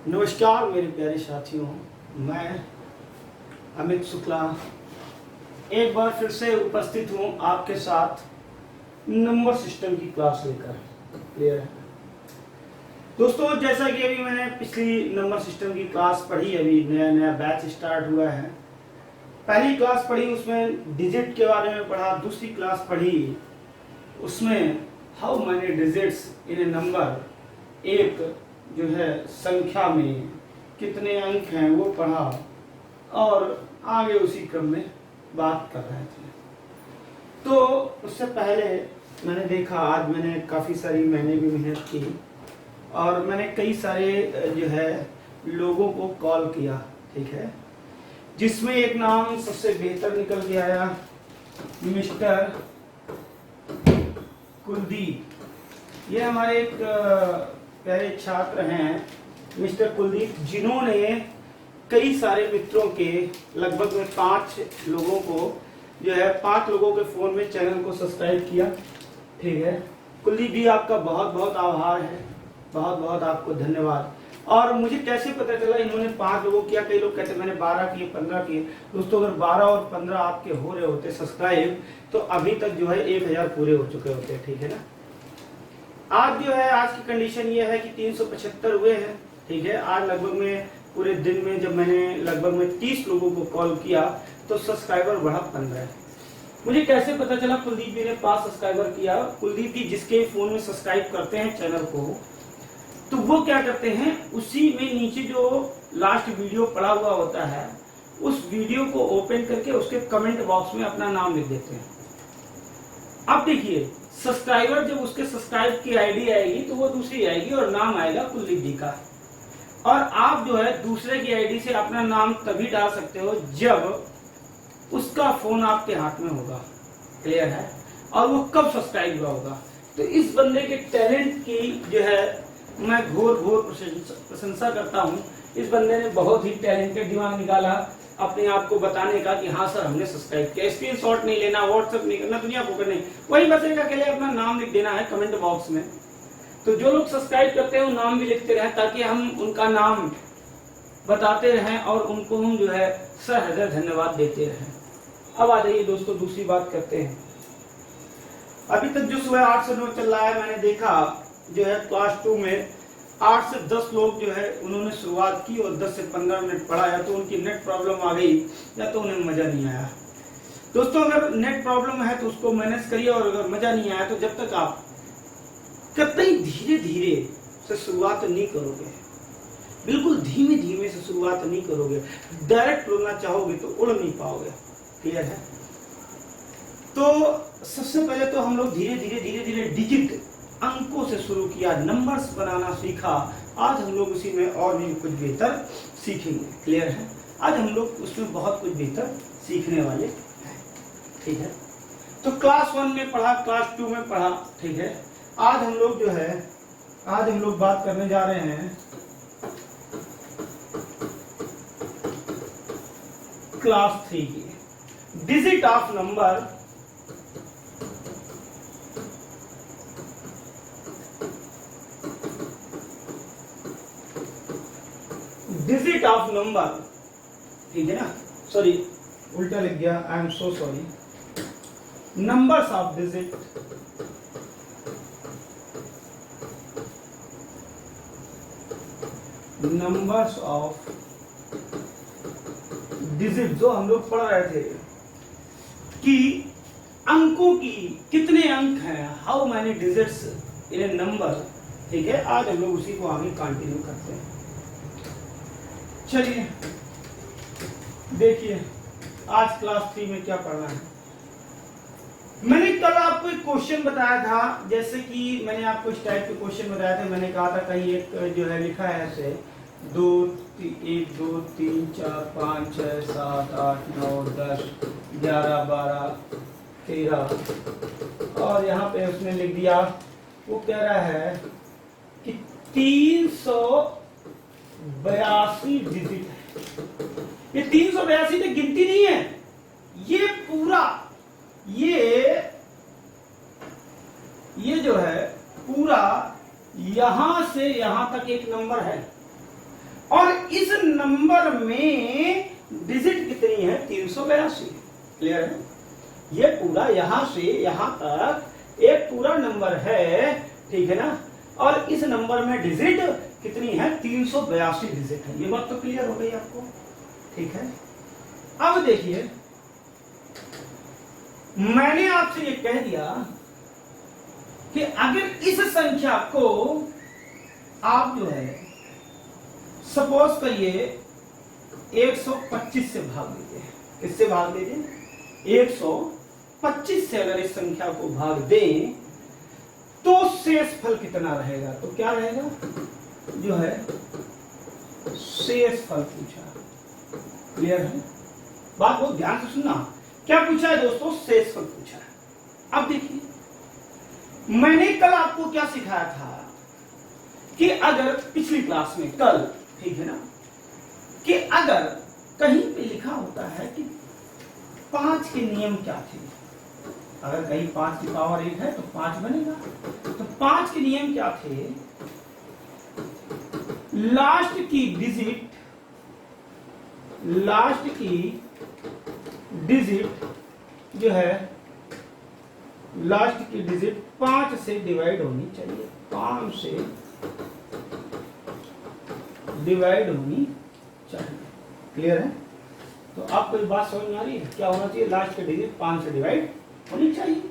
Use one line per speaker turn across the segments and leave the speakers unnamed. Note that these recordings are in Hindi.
नमस्कार मेरे प्यारे साथियों, मैं अमित शुक्ला एक बार फिर से उपस्थित हूँ आपके साथ नंबर सिस्टम की क्लास लेकर। क्लियर है दोस्तों, जैसा कि अभी मैंने पिछली नंबर सिस्टम की क्लास पढ़ी, अभी नया नया बैच स्टार्ट हुआ है। पहली क्लास पढ़ी उसमें डिजिट के बारे में पढ़ा, दूसरी क्लास पढ़ी उसमें how many digits in A number, एक जो है संख्या में कितने अंक हैं वो पढ़ा, और आगे उसी क्रम में बात कर रहे थे। तो उससे पहले मैंने देखा, आज मैंने काफ़ी सारी मैंने भी मेहनत की और मैंने कई सारे जो है लोगों को कॉल किया, ठीक है, जिसमें एक नाम सबसे बेहतर निकल के आया, मिस्टर कुलदीप। ये हमारे एक प्यारे छात्र हैं मिस्टर कुलदीप, जिन्होंने कई सारे मित्रों के लगभग में 5 लोगों को जो है 5 लोगों के फ़ोन में चैनल को सब्सक्राइब किया। ठीक है कुलदीप जी, आपका बहुत बहुत आभार है, बहुत बहुत आपको धन्यवाद। और मुझे कैसे पता चला इन्होंने 5 लोगों किया? कई लोग कहते मैंने 12 किए, 15 किए। दोस्तों, अगर 12 और 15 आपके हो रहे होते सब्सक्राइब तो अभी तक जो है 1000 पूरे हो चुके होते। ठीक है ना। आज जो है, आज की कंडीशन ये है कि 375 हुए हैं। ठीक है, आज लगभग में पूरे दिन में जब मैंने लगभग में 30 लोगों को कॉल किया तो सब्सक्राइबर बढ़ा 15। मुझे कैसे पता चला? कुलदीप जी ने 5 सब्सक्राइबर किया। कुलदीप जी जिसके फोन में सब्सक्राइब करते हैं चैनल को, तो वो क्या करते हैं, उसी में नीचे जो लास्ट वीडियो पड़ा हुआ होता है उस वीडियो को ओपन करके उसके कमेंट बॉक्स में अपना नाम लिख देते हैं। अब देखिए, सब्सक्राइबर जब उसके सब्सक्राइब की आईडी आएगी तो वो दूसरी आएगी और नाम आएगा कुलदीप जी का। और आप जो है दूसरे की आईडी से अपना नाम तभी डाल सकते हो जब उसका फोन आपके हाथ में होगा। क्लियर है? और वो कब सब्सक्राइब हुआ होगा। तो इस बंदे के टैलेंट की जो है मैं घोर घोर प्रशंसा करता हूँ। इस बंदे ने बहुत ही टैलेंटेड दिमाग निकाला अपने आप को बताने का कि हाँ सर हमने सब्सक्राइब किया। स्क्रीनशॉट नहीं लेना, व्हाट्सएप नहीं करना, दुनिया को करना, वही बस एक अकेले अपना नाम लिख देना है कमेंट बॉक्स में। तो जो लोग सब्सक्राइब करते हैं वो नाम भी लिखते रहें ताकि हम उनका नाम बताते रहें और उनको हम जो है सहृदय धन्यवाद देते रहें। अब आ जाइए दोस्तों, दूसरी बात करते हैं। अभी तक जो सुबह 8 से 9 चल रहा है, मैंने देखा जो है क्लास 2 में 8 से 10 लोग जो है उन्होंने शुरुआत की और 10 से 15 मिनट पढ़ा। या तो उनकी नेट प्रॉब्लम आ गई या तो उन्हें मजा नहीं आया। दोस्तों, अगर नेट प्रॉब्लम है तो उसको मैनेज करिए, और अगर मजा नहीं आया तो जब तक आप कतई धीरे धीरे से शुरुआत नहीं करोगे, बिल्कुल धीमे धीमे से शुरुआत नहीं करोगे, डायरेक्ट उड़ना चाहोगे तो उड़ नहीं पाओगे। क्लियर है? तो सबसे पहले तो हम लोग धीरे धीरे डिजिट अंकों से शुरू किया, नंबर्स बनाना सीखा। आज हम लोग उसी में और भी कुछ बेहतर सीखेंगे। क्लियर है? आज हम लोग उसमें बहुत कुछ बेहतर सीखने वाले हैं। ठीक है, तो क्लास 1 में पढ़ा, क्लास 2 में पढ़ा। ठीक है, आज हम लोग जो है आज हम लोग बात करने जा रहे हैं क्लास 3 की, digit of number. Digit of number, ठीक है ना, सॉरी उल्टा लिख गया, I am so sorry. Numbers of digit, numbers of digit जो हम लोग पढ़ रहे थे कि अंकों की कितने अंक हैं, how many digits in A number. ठीक है, आज हम लोग उसी को आगे कंटिन्यू करते हैं। चलिए देखिए, आज क्लास 3 में क्या पढ़ना है। मैंने कल आपको एक क्वेश्चन बताया था, जैसे कि मैंने आपको इस टाइप के क्वेश्चन बताया था। मैंने कहा था कहीं एक जो है लिखा है ऐसे 1 2 3 4 5 6 7 8 9 10 11 12 13 और यहाँ पे उसने लिख दिया, वो कह रहा है कि 382 डिजिट है। ये 382 तो गिनती नहीं है, ये पूरा ये जो है पूरा यहां से यहां तक एक नंबर है। और इस नंबर में डिजिट कितनी है? 382। क्लियर है? ये पूरा यहां से यहां तक एक पूरा नंबर है, ठीक है ना? और इस नंबर में डिजिट कितनी है? 382 डिजिट है। ये बात तो क्लियर हो गई आपको, ठीक है? अब देखिए, मैंने आपसे ये कह दिया कि अगर इस संख्या को आप जो है सपोज करिए 125 से भाग दीजिए। किससे भाग दीजिए? 125 से अगर इस संख्या को भाग दें तो शेष फल कितना रहेगा? तो क्या रहेगा? जो है शेष फल पूछा। क्लियर है? बात बहुत ध्यान से सुनना। क्या पूछा है दोस्तों? शेष फल पूछा है। अब देखिए, मैंने कल आपको क्या सिखाया था कि अगर पिछली क्लास में कल, ठीक है ना, कि अगर कहीं पे लिखा होता है कि 5 के नियम क्या थे, अगर कहीं 5 की पावर 1 है तो 5 बनेगा। तो 5 के नियम क्या थे? लास्ट की डिजिट जो है, लास्ट की डिजिट 5 से डिवाइड होनी चाहिए। 5 से डिवाइड होनी चाहिए। क्लियर है? तो आपको ये बात समझ में आ रही है? क्या होना चाहिए? लास्ट की डिजिट 5 से डिवाइड होनी चाहिए।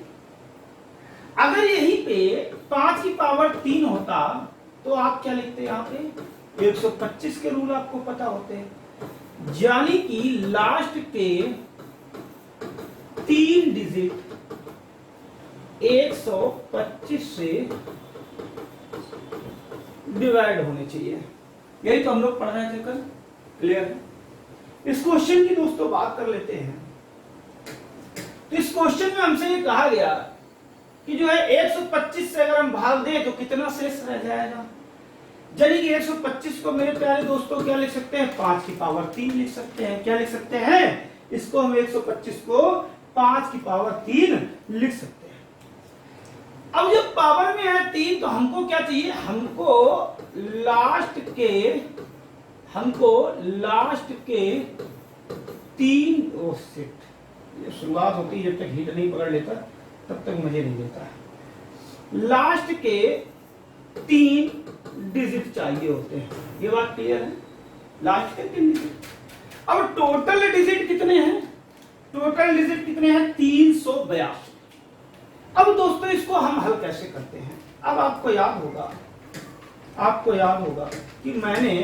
अगर यहीं पे 5 की पावर 3 होता तो आप क्या लिखते? यहाँ पे 125 के रूल आपको पता होते हैं, यानी कि लास्ट के 3 डिजिट 125 से डिवाइड होने चाहिए। यही तो हम लोग पढ़ रहे थे कल। क्लियर है? इस क्वेश्चन की दोस्तों बात कर लेते हैं। तो इस क्वेश्चन में हमसे ये कहा गया कि जो है 125 से अगर हम भाग दें तो कितना शेष रह जाएगा? यानी कि 125 को मेरे प्यारे दोस्तों क्या लिख सकते हैं? 5 की पावर 3 लिख सकते हैं। क्या लिख सकते हैं? इसको हम 125 को 5 की पावर 3 लिख सकते हैं। अब जब पावर में है 3 तो हमको क्या चाहिए? हमको लास्ट के 3 ये शुरुआत होती है, जब तक हीट नहीं पकड़ लेता तब तक मजे नहीं देता। लास्ट के 3 डिजिट चाहिए होते हैं। ये बात क्लियर है? लास्ट के 3 डिजिट। अब टोटल डिजिट कितने हैं? टोटल डिजिट कितने हैं? 382। अब दोस्तों इसको हम हल कैसे करते हैं? अब आपको याद होगा कि मैंने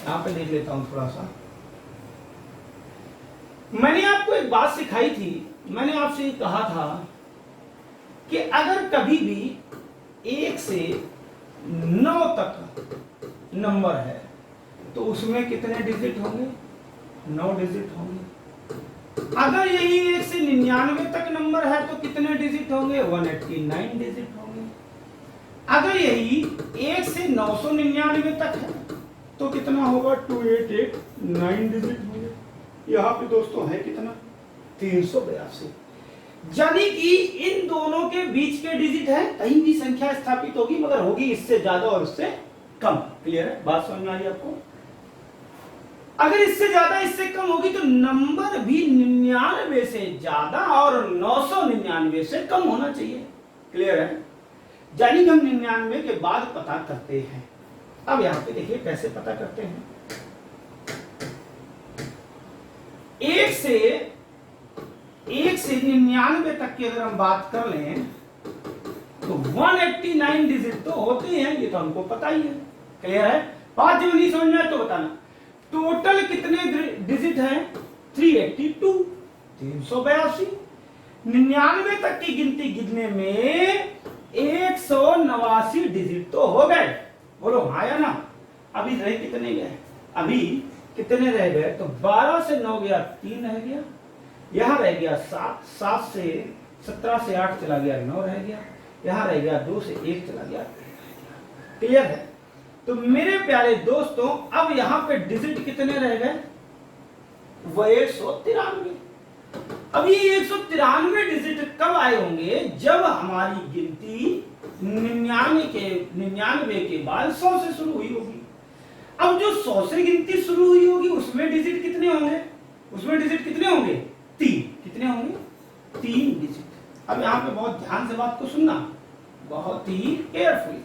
यहां पे देख लेता हूं थोड़ा सा। मैंने आपको एक बात सिखाई थी। मैंने आपसे ये कहा था कि अगर कभी भी 1 से 9 तक नंबर है तो उसमें कितने डिजिट होंगे? 9 डिजिट होंगे। अगर यही 1 से 99 तक नंबर है तो कितने डिजिट होंगे? 189 डिजिट होंगे। अगर यही 1 से 999 तक है तो कितना होगा? 2889 डिजिट होंगे। यहाँ पे दोस्तों है कितना? 382। यानी कि इन दोनों के बीच के डिजिट है, कहीं भी संख्या स्थापित होगी मगर होगी इससे ज्यादा और इससे कम। क्लियर है? बात समझ में आ रही है आपको? अगर इससे ज्यादा इससे कम होगी तो नंबर भी 99 से ज्यादा और 999 से कम होना चाहिए। क्लियर है? यानी हम 99 के बाद पता करते हैं। अब यहां पे देखिए कैसे पता करते हैं। 1 से 99 तक की अगर हम बात कर लें तो 189 डिजिट तो होते हैं, ये तो हमको पता ही है। क्लियर है? बात जो नहीं समझ में आए तो बताना। टोटल कितने डिजिट हैं? 382, 382। 99 तक की गिनती गिनने में 189 डिजिट तो हो गए। बोलो हाँ या ना? अभी रह कितने गए? अभी कितने रह गए? तो 12 से 9 गया, 3 रह गया। यहां रह गया 7, 7 से 17 से 8 चला गया, 9 रह गया। यहां रह गया 2 से 1 चला गया। क्लियर है? तो मेरे प्यारे दोस्तों अब यहां पे डिजिट कितने रह गए? वो 193। अब ये 193 डिजिट कब आए होंगे? जब हमारी गिनती 99 के बाद 100 से शुरू हुई होगी। अब जो 100 से गिनती शुरू हुई होगी उसमें डिजिट कितने होंगे? उसमें डिजिट कितने होंगे? 3। कितने होंगे? 3 डिजिट। अब यहां पे बहुत ध्यान से बात को सुनना, बहुत ही केयरफुली।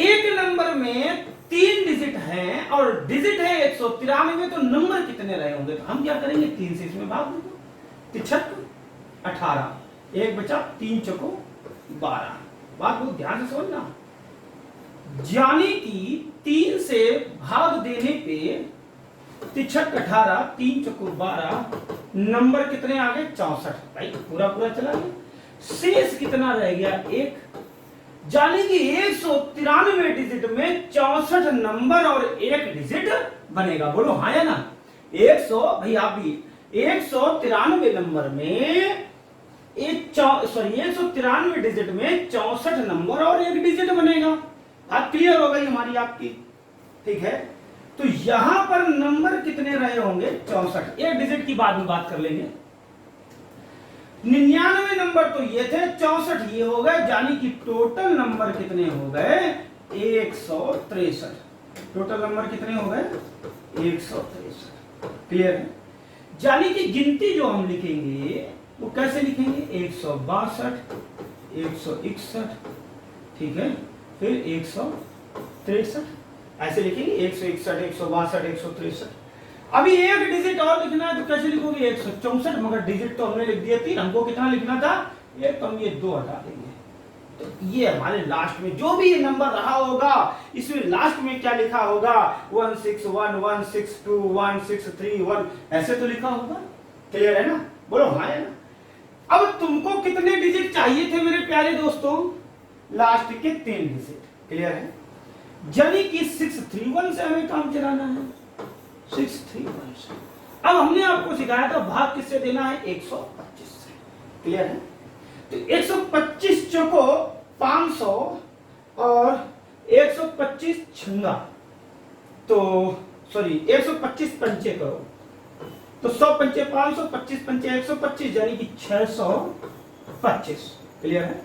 एक नंबर में 3 डिजिट हैं और डिजिट है 193, तो नंबर कितने रहे होंगे? तो हम क्या करेंगे? 3 से इसमें भाग देंगे। 73 18, एक बचा, 3 चौको 12। बात बहुत ध्यान से समझना, यानी कि 3 से भाग देने पे 63 18, 3 चौको 12, नंबर कितने आ गए? 64। भाई पूरा पूरा चला गया। शेष कितना रह गया? 1। यानी कि 193 डिजिट में 64 नंबर और 1 डिजिट बनेगा। बोलो हाँ या ना? 100, भाई आप भी 193 नंबर में 193 डिजिट में 64 नंबर और 1 डिजिट बनेगा। बात क्लियर हो गई हमारी आपकी? ठीक है, तो यहां पर नंबर कितने रहे होंगे? 64। 1 डिजिट की बाद में बात कर लेंगे। 99 नंबर तो ये थे, 64 ये हो गए, यानी कि टोटल नंबर कितने हो गए? 163। टोटल नंबर कितने हो गए? 163। क्लियर है? यानी कि गिनती जो हम लिखेंगे वो कैसे लिखेंगे? 162, 161, ठीक है, फिर 163 ऐसे लिखेंगे। 161, 162, 163। अभी 1 डिजिट और लिखना है तो कैसे लिखोगे? 164, मगर डिजिट तो हमने लिख दिया 3, हमको कितना लिखना था? 1, तो हम ये 2 हटा देंगे। तो ये हमारे लास्ट में जो भी नंबर रहा होगा, इसमें लास्ट में क्या लिखा होगा? 161, 162, 1631 ऐसे तो लिखा होगा। क्लियर है ना? बोलो हाँ है ना? अब तुमको कितने डिजिट चाहिए थे मेरे प्यारे दोस्तों? लास्ट के 3 डिजिट। क्लियर है? यानी कि 631 से हमें काम चलाना है। 631 से। अब हमने आपको सिखाया था भाग किससे देना है? 125 से। क्लियर है? तो 125 चौको 500 और 125 छंगा, तो सॉरी 125 पंचे करो, तो 100 पंचे 500, 25 पंचे 125, यानी कि 625। क्लियर है?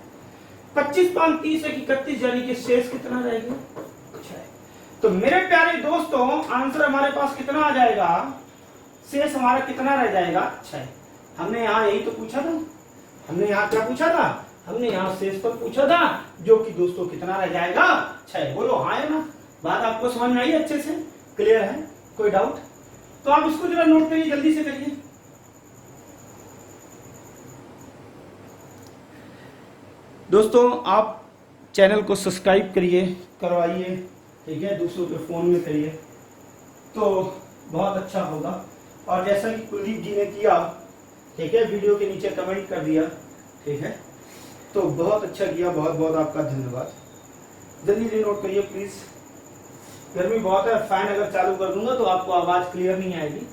25 5 30 31, यानी कि शेष कितना रहेगा? 6। तो मेरे प्यारे दोस्तों आंसर हमारे पास कितना आ जाएगा? शेष हमारा कितना रह जाएगा? 6। हमने यहाँ यही तो पूछा था। हमने यहाँ क्या पूछा था? हमने यहाँ शेष पर पूछा था, जो कि दोस्तों कितना रह जाएगा? 6। बोलो हाँ है ना? बात आपको समझ में आई अच्छे से? क्लियर है? कोई डाउट? तो आप इसको जरा नोट करिए, जल्दी से करिए। दोस्तों आप चैनल को सब्सक्राइब करिए, करवाइए, ठीक है, दूसरों के फोन में करिए तो बहुत अच्छा होगा। और जैसा कि कुलदीप जी ने किया, ठीक है, वीडियो के नीचे कमेंट कर दिया, ठीक है, तो बहुत अच्छा किया, बहुत बहुत आपका धन्यवाद। जल्दी से नोट करिए प्लीज। गर्मी बहुत है, फैन अगर चालू कर दूंगा तो आपको आवाज क्लियर नहीं आएगी,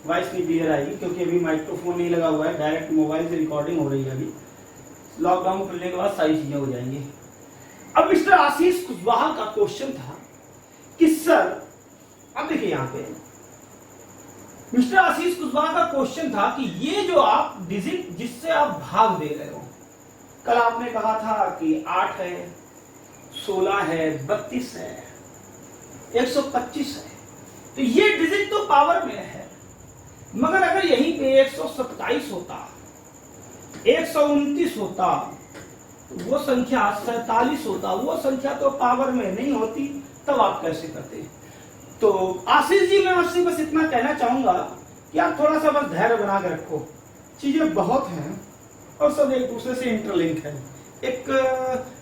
वॉइस नहीं क्लियर आएगी, क्योंकि अभी माइक्रोफोन नहीं लगा हुआ है, डायरेक्ट मोबाइल से रिकॉर्डिंग हो रही है। अभी लॉकडाउन खुलने के बाद सारी चीजें हो जाएंगी। अब मिस्टर आशीष कुशवाहा का क्वेश्चन था कि सर, अब देखिए यहाँ पे मिस्टर आशीष कुशवाहा का क्वेश्चन था कि ये जो आप डिजिट जिससे आप भाग दे रहे हो, कल आपने कहा था कि 8 है, 16 है, 32 है, 125 है, तो ये डिजिट तो पावर में है, मगर अगर यहीं पे 127 होता, 129 होता, वो संख्या 47 होता, वो संख्या तो पावर में नहीं होती, तब आप कैसे करते? तो आशीष जी मैं आपसे बस इतना कहना चाहूंगा कि आप थोड़ा सा बस धैर्य बना के रखो, चीजें बहुत हैं और सब एक दूसरे से इंटरलिंक है। एक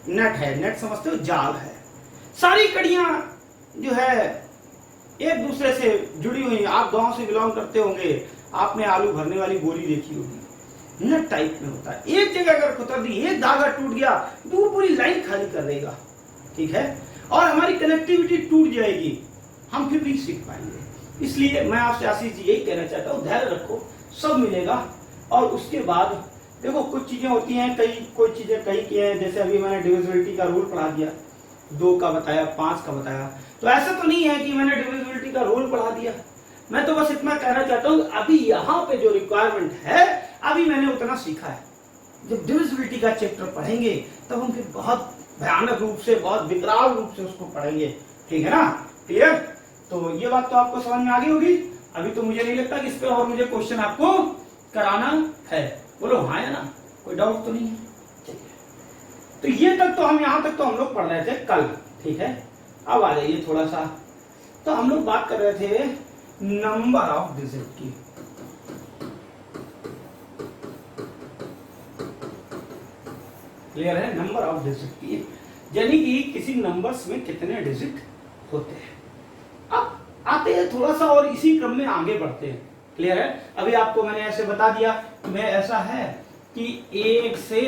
नेट है, नेट समझते हो, जाल है, सारी कड़ियां जो है एक दूसरे से जुड़ी हुई। आप गांव से बिलोंग करते होंगे, आपने आलू भरने वाली बोरी देखी होगी, नेट टाइप में होता है। एक जगह अगर खुतर दी, एक धागा टूट गया तो वो पूरी लाइन खाली कर देगा, ठीक है, और हमारी कनेक्टिविटी टूट जाएगी, हम फिर नहीं सीख पाएंगे। इसलिए मैं आपसे आशीष जी यही कहना चाहता हूँ, धैर्य रखो, सब मिलेगा। और उसके बाद देखो कुछ चीजें होती हैं, कोई चीजें कई की हैं, जैसे अभी मैंने डिविजिबिलिटी का रूल पढ़ा दिया, 2 का बताया, 5 का बताया, तो ऐसा तो नहीं है कि मैंने डिविजिबिलिटी का रूल पढ़ा दिया। मैं तो बस इतना कहना चाहता हूँ, अभी यहाँ पे जो रिक्वायरमेंट है, अभी मैंने उतना सीखा है। जब डिविजिबिलिटी का चैप्टर पढ़ेंगे तब हम फिर बहुत भयानक रूप से, बहुत विकराल रूप से उसको पढ़ेंगे, ठीक है ना? क्लियर? तो ये बात तो आपको समझ में आ गई होगी। अभी तो मुझे नहीं लगता कि इस पे और मुझे क्वेश्चन आपको कराना है। बोलो हाँ या ना, कोई डाउट तो नहीं है। तो ये तक तो हम यहां तक तो हम लोग पढ़ रहे थे कल, ठीक है। अब आ जाइए थोड़ा सा, तो हम लोग बात कर रहे थे नंबर ऑफ डिजिट की। क्लियर है? नंबर ऑफ डिजिट की यानी कि किसी नंबर्स में कितने डिजिट होते हैं। अब आते हैं थोड़ा सा और इसी क्रम में आगे बढ़ते हैं। क्लियर है? अभी आपको मैंने ऐसे बता दिया कि मैं ऐसा है कि 1 से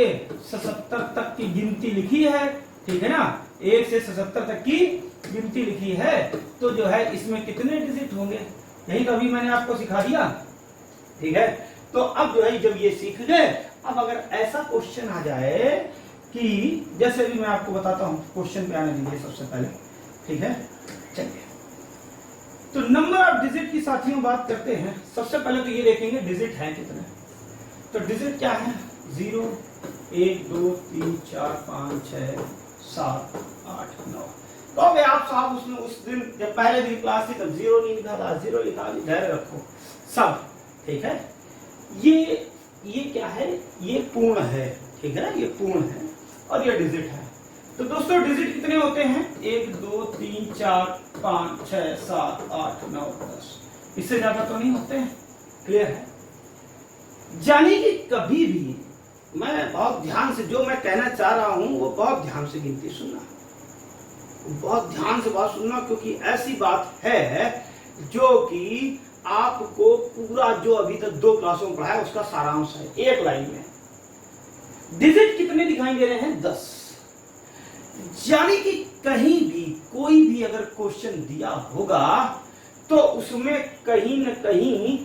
77 तक की गिनती लिखी है, ठीक है ना। 1 से 77 तक की गिनती लिखी है, तो जो है इसमें कितने डिजिट होंगे, यही तो अभी मैंने आपको सिखा दिया, ठीक है। तो अब जो है जब ये सीख गए, अब अगर ऐसा क्वेश्चन आ जाए कि जैसे अभी मैं आपको बताता हूं, क्वेश्चन पे आने दीजिए सबसे पहले, ठीक है। चलिए, तो नंबर ऑफ डिजिट की साथियों बात करते हैं। सबसे पहले तो ये देखेंगे डिजिट है कितने। तो डिजिट क्या है? 0, 1, 2, 3, 4, 5, 6, 7, 8, 9। तो अब आप साहब उसमें उस दिन जब पहले दिन क्लास थी तब 0 नहीं लिखा था, 0 लिखा, धैर्य रखो सब, ठीक है। ये क्या है? ये पूर्ण है, ठीक है ना, ये पूर्ण है और ये डिजिट है। तो दोस्तों डिजिट कितने होते हैं? 1, 2, 3, 4, 5, 6, 7, 8, 9, 10। इससे ज्यादा तो नहीं होते हैं। क्लियर है? यानी कि कभी भी मैं बहुत ध्यान से जो मैं कहना चाह रहा हूं वो बहुत ध्यान से गिनती सुनना, बहुत ध्यान से बात सुनना, क्योंकि ऐसी बात है जो कि आपको पूरा जो अभी तक 2 क्लासों में पढ़ा है उसका सारांश है एक लाइन में। डिजिट कितने दिखाई दे रहे हैं? 10। यानी कि कहीं भी कोई भी अगर क्वेश्चन दिया होगा तो उसमें कहीं न कहीं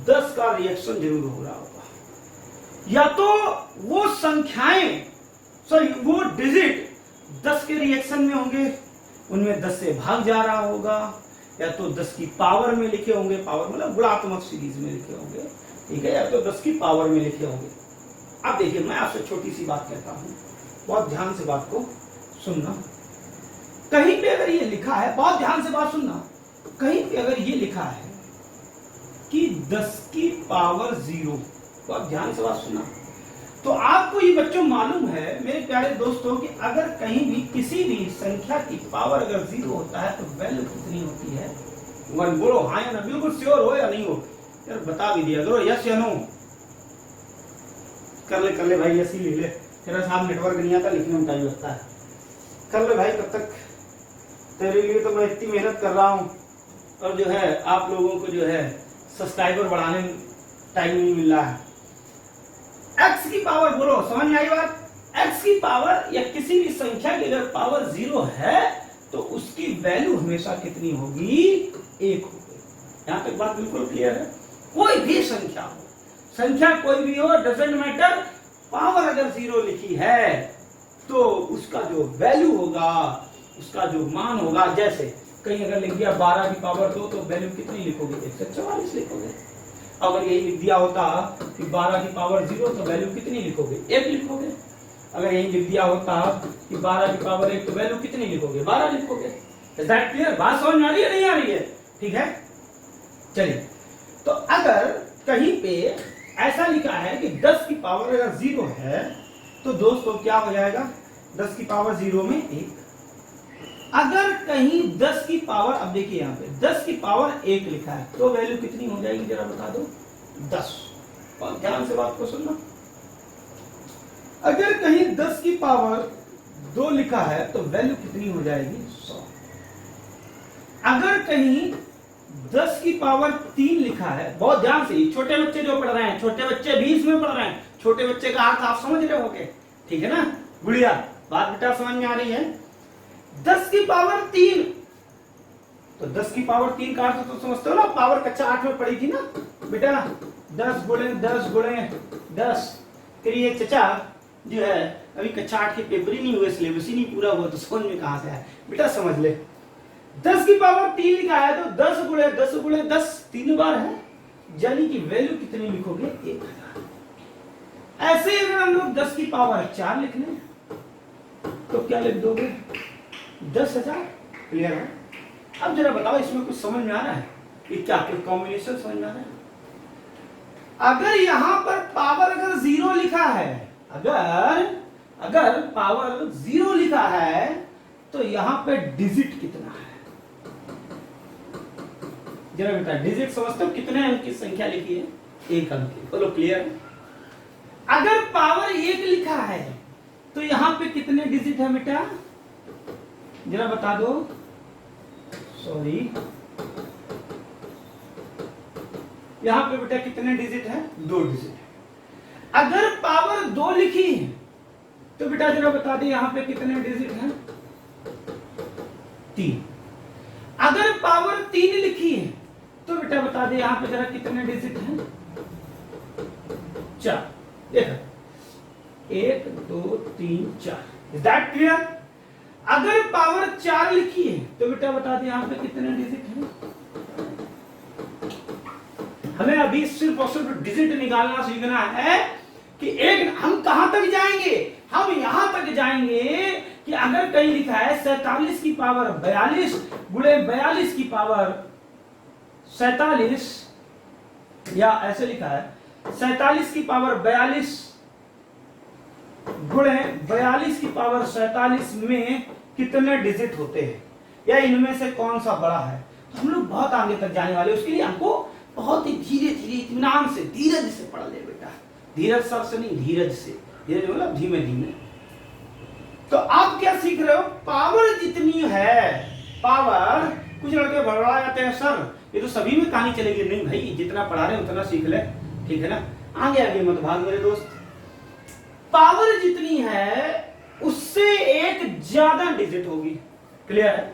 10 का रिएक्शन जरूर हो रहा होगा। या तो वो संख्याएं, सॉरी वो डिजिट 10 के रिएक्शन में होंगे, उनमें 10 से भाग जा रहा होगा, या तो 10 की पावर में लिखे होंगे, पावर मतलब गुणात्मक सीरीज में लिखे होंगे, ठीक है, या तो 10 की पावर में लिखे होंगे। अब देखिए मैं आपसे छोटी सी बात कहता हूं, बहुत ध्यान से बात को सुनना। कहीं पे अगर ये लिखा है, बहुत ध्यान से बात सुनना, कहीं पे अगर ये लिखा है कि 10 की पावर 0, बहुत ध्यान से बात सुनना, तो आपको ये बच्चों मालूम है मेरे प्यारे दोस्तों कि अगर कहीं भी किसी भी संख्या की पावर अगर 0 होता है तो वैल्यू कितनी होती है? 1। बोलो हाँ या ना, बिल्कुल श्योर हो या नहीं हो? यार बता भी दिया करो, यस या नो। कर ले भाई, यस ही लिख ले, तेरा साहब नेटवर्क नहीं आता, लिखने में टाइम लगता है। कर ले भाई, कब तक, तेरे लिए तो मैं इतनी मेहनत कर रहा हूँ और जो है आप लोगों को जो है सब्सक्राइबर बढ़ाने में टाइम नहीं मिल रहा है। x की पावर, बोलो समझ में आई बात? x की पावर या किसी भी संख्या की अगर पावर 0 है तो उसकी वैल्यू हमेशा कितनी होगी? 1 होगी। यहां तक बात बिल्कुल क्लियर है। कोई भी संख्या हो, संख्या कोई भी हो, डजेंट मैटर, पावर अगर 0 लिखी है तो उसका जो वैल्यू होगा, उसका जो मान होगा, जैसे कहीं अगर लिख दिया 12 की पावर 2 तो वैल्यू कितनी लिखोगे? 144 लिखोगे। अगर यही लिख दिया होता कि 12 की पावर 0 तो वैल्यू कितनी लिखोगे? 1 लिखोगे। अगर यही लिख दिया होता कि 12 की पावर 1 तो वैल्यू कितनी लिखोगे? 12 लिखोगे। Is that clear? बात समझ में आ रही है नहीं आ रही है? ठीक है, चलिए। तो अगर कहीं पे ऐसा लिखा है कि 10 की पावर अगर 0 है तो दोस्तों क्या हो जाएगा? 10 की पावर 0 में 1। अगर कहीं 10 की पावर, अब देखिए यहां पे 10 की पावर 1 लिखा है तो वैल्यू कितनी हो जाएगी जरा बता दो? 10। और ध्यान से बात को सुनना। अगर कहीं 10 की पावर 2 लिखा है तो वैल्यू कितनी हो जाएगी? 100। अगर कहीं 10 की पावर 3 लिखा है, बहुत ध्यान से, छोटे बच्चे जो पढ़ रहे हैं, छोटे बच्चे भी इसमें पढ़ रहे हैं, छोटे बच्चे का अर्थ आप समझ रहे होगे, ठीक है ना? गुड़िया बात बेटा समझ में आ रही है? 10 की पावर 3, तो 10 की पावर 3 का अर्थ तो समझते हो ना, पावर कक्षा 8 में पड़ी थी ना बेटा, 10 गुणे 10 गुणे 10। फिर ये चचा जो है अभी कक्षा 8 के पेपर ही नहीं हुए, सिलेबस ही नहीं पूरा हुआ, तो समझ में कहां से आया बेटा? समझ ले, 10 की पावर 3 लिखा है तो 10 गुणे 10 गुणे 10 3 बार है, यानी कि वैल्यू कितनी लिखोगे? 1000। ऐसे अगर हम लोग 10 की पावर 4 लिख लें तो क्या लिख दोगे? 10,000। क्लियर है? अब जरा बताओ इसमें कुछ समझ में आ रहा है? ये क्या कॉम्बिनेशन समझ में आ रहा है? अगर यहां पर पावर अगर 0 लिखा है, अगर पावर 0 लिखा है तो यहां पे डिजिट कितना है? जरा बेटा डिजिट समझते हो? कितने अंक की संख्या लिखी है? 1 अंक की। बोलो क्लियर? अगर पावर 1 लिखा है तो यहां पे कितने डिजिट है बेटा? जरा बता दो। सॉरी, यहां पे बेटा कितने डिजिट है? 2 डिजिट है। अगर पावर 2 लिखी है तो बेटा जरा बता दे यहां पे कितने डिजिट हैं? 3। अगर पावर 3 लिखी है तो बेटा बता दे यहां पे जरा कितने डिजिट हैं? 4। देखो 1 2 3 4। Is that clear? अगर पावर 4 लिखी है तो बेटा बता दे यहां पे कितने डिजिट हैं? हमें अभी सिर्फ और सिर्फ डिजिट निकालना सीखना है कि एक हम कहां तक जाएंगे? हम यहां तक जाएंगे कि अगर कहीं लिखा है 47 की पावर 42 गुणे 42 की पावर 47, या ऐसे लिखा है 47 की पावर 42 गुणे 42 की पावर 47 में कितने डिजिट होते हैं, या इनमें से कौन सा बड़ा है? तो हम लोग बहुत आगे तक जाने वाले, उसके लिए हमको बहुत ही धीरे धीरे इत्मीनान से धीरज से पढ़ ले बेटा। धीरज सर से नहीं, धीरज से। धीरज मतलब धीमे धीमे। तो आप क्या सीख रहे हो? पावर जितनी है, पावर, कुछ लड़के बड़बड़ा जाते हैं सर ये तो सभी में कहानी चलेगी। नहीं भाई, जितना पढ़ा रहे उतना सीख ले, ठीक है ना? आगे आगे मत भाग मेरे दोस्त। पावर जितनी है उससे एक ज्यादा डिजिट होगी। क्लियर है?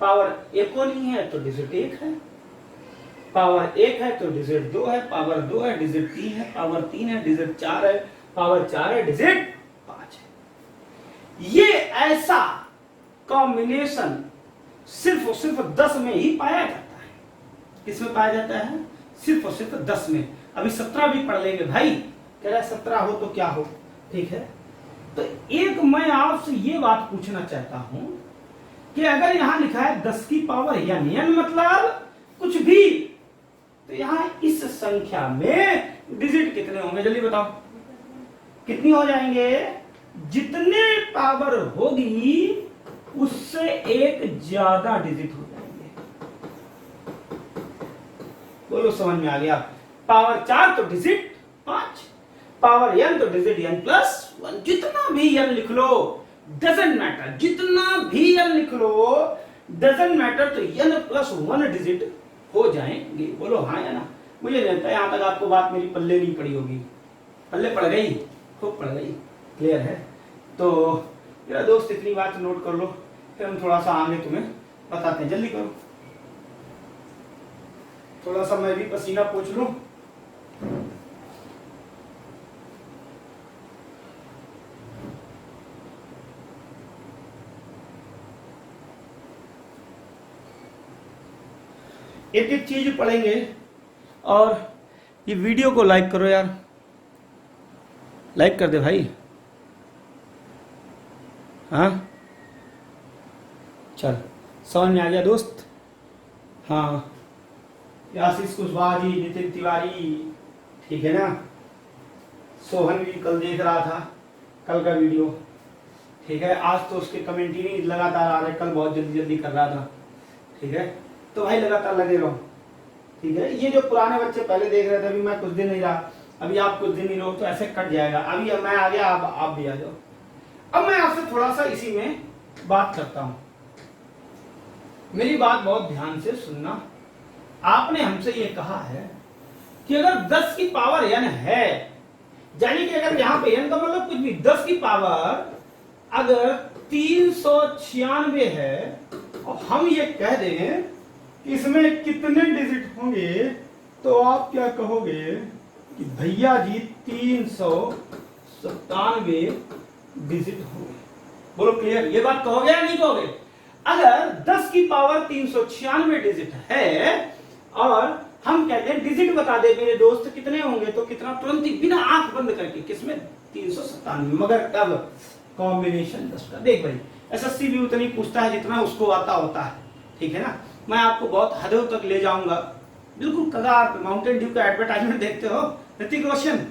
पावर 1 को नहीं है तो डिजिट 1 है, पावर 1 है तो डिजिट 2 है, पावर 2 है डिजिट 3 है, पावर 3 है डिजिट 4 है, पावर 4 है डिजिट 5 है। ये ऐसा कॉम्बिनेशन सिर्फ और सिर्फ 10 में ही पाया जाता है। किसमें पाया जाता है? सिर्फ और सिर्फ 10 में। अभी 17 भी पढ़ लेंगे भाई, कह रहा है 17 हो तो क्या हो, ठीक है? तो एक मैं आपसे ये बात पूछना चाहता हूं कि अगर यहां लिखा है 10 की पावर n मतलब कुछ भी, तो यहां इस संख्या में डिजिट कितने होंगे? जल्दी बताओ कितनी हो जाएंगे? जितने पावर होगी उससे एक ज्यादा डिजिट हो जाएंगे। बोलो समझ में आ गया? पावर 4 तो डिजिट 5, पावर n तो डिजिट n+1। जितना भी n लिख लो डजंट मैटर, जितना भी n लिख लो डजंट मैटर, तो n+1 डिजिट हो जाएंगे। बोलो हाँ या ना? मुझे नहीं लगता यहां तक आपको बात मेरी पल्ले नहीं पड़ी होगी। पल्ले पड़ गई? खूब पड़ गई। क्लियर है? तो मेरा दोस्त इतनी बात नोट कर लो, फिर हम थोड़ा सा आगे तुम्हें बताते हैं। जल्दी करो, थोड़ा सा मैं भी पसीना पोंछ लूं। एक एक चीज पढ़ेंगे, और ये वीडियो को लाइक करो यार, लाइक कर दे भाई। हाँ चल, समझ में आ गया दोस्त? हाँ, आशीष कुशवाहा जी, नितिन तिवारी, ठीक है ना? सोहन भी कल देख रहा था कल का वीडियो, ठीक है? आज तो उसके कमेंट ही नहीं लगातार आ रहे, कल बहुत जल्दी जल्दी कर रहा था, ठीक है? तो भाई लगातार लगे रहो, ठीक है? ये जो पुराने बच्चे पहले देख रहे थे, अभी मैं कुछ दिन नहीं रहा, अभी आप कुछ दिन नहीं रहो तो ऐसे कट जाएगा। अभी मैं आ गया, आप भी आ जाओ। अब मैं आपसे थोड़ा सा इसी में बात करता हूं, मेरी बात बहुत ध्यान से सुनना। आपने हमसे ये कहा है कि अगर 10 की पावर n है, यानी कि अगर यहां पे n का मतलब कुछ भी, 10 की पावर अगर 396 है और हम ये कह दें कि इसमें कितने डिजिट होंगे, तो आप क्या कहोगे कि भैया जी 397 डिजिट होंगे। बोलो क्लियर? ये बात कहोगे या नहीं कहोगे? अगर 10 की पावर 396 डिजिट है और हम कहते हैं डिजिट बता दे मेरे दोस्त कितने होंगे, तो कितना? तुरंत ही बिना आंख बंद करके, किसमें? 397। मगर कब? कॉम्बिनेशन 10 का। देख भाई, एसएससी भी उतनी पूछता है जितना उसको आता होता है, ठीक है ना? मैं आपको बहुत हदों तक ले जाऊंगा, बिल्कुल कगार पे। माउंटेन ड्यू का एडवर्टाइजमेंट देखते हो, ऋतिक रोशन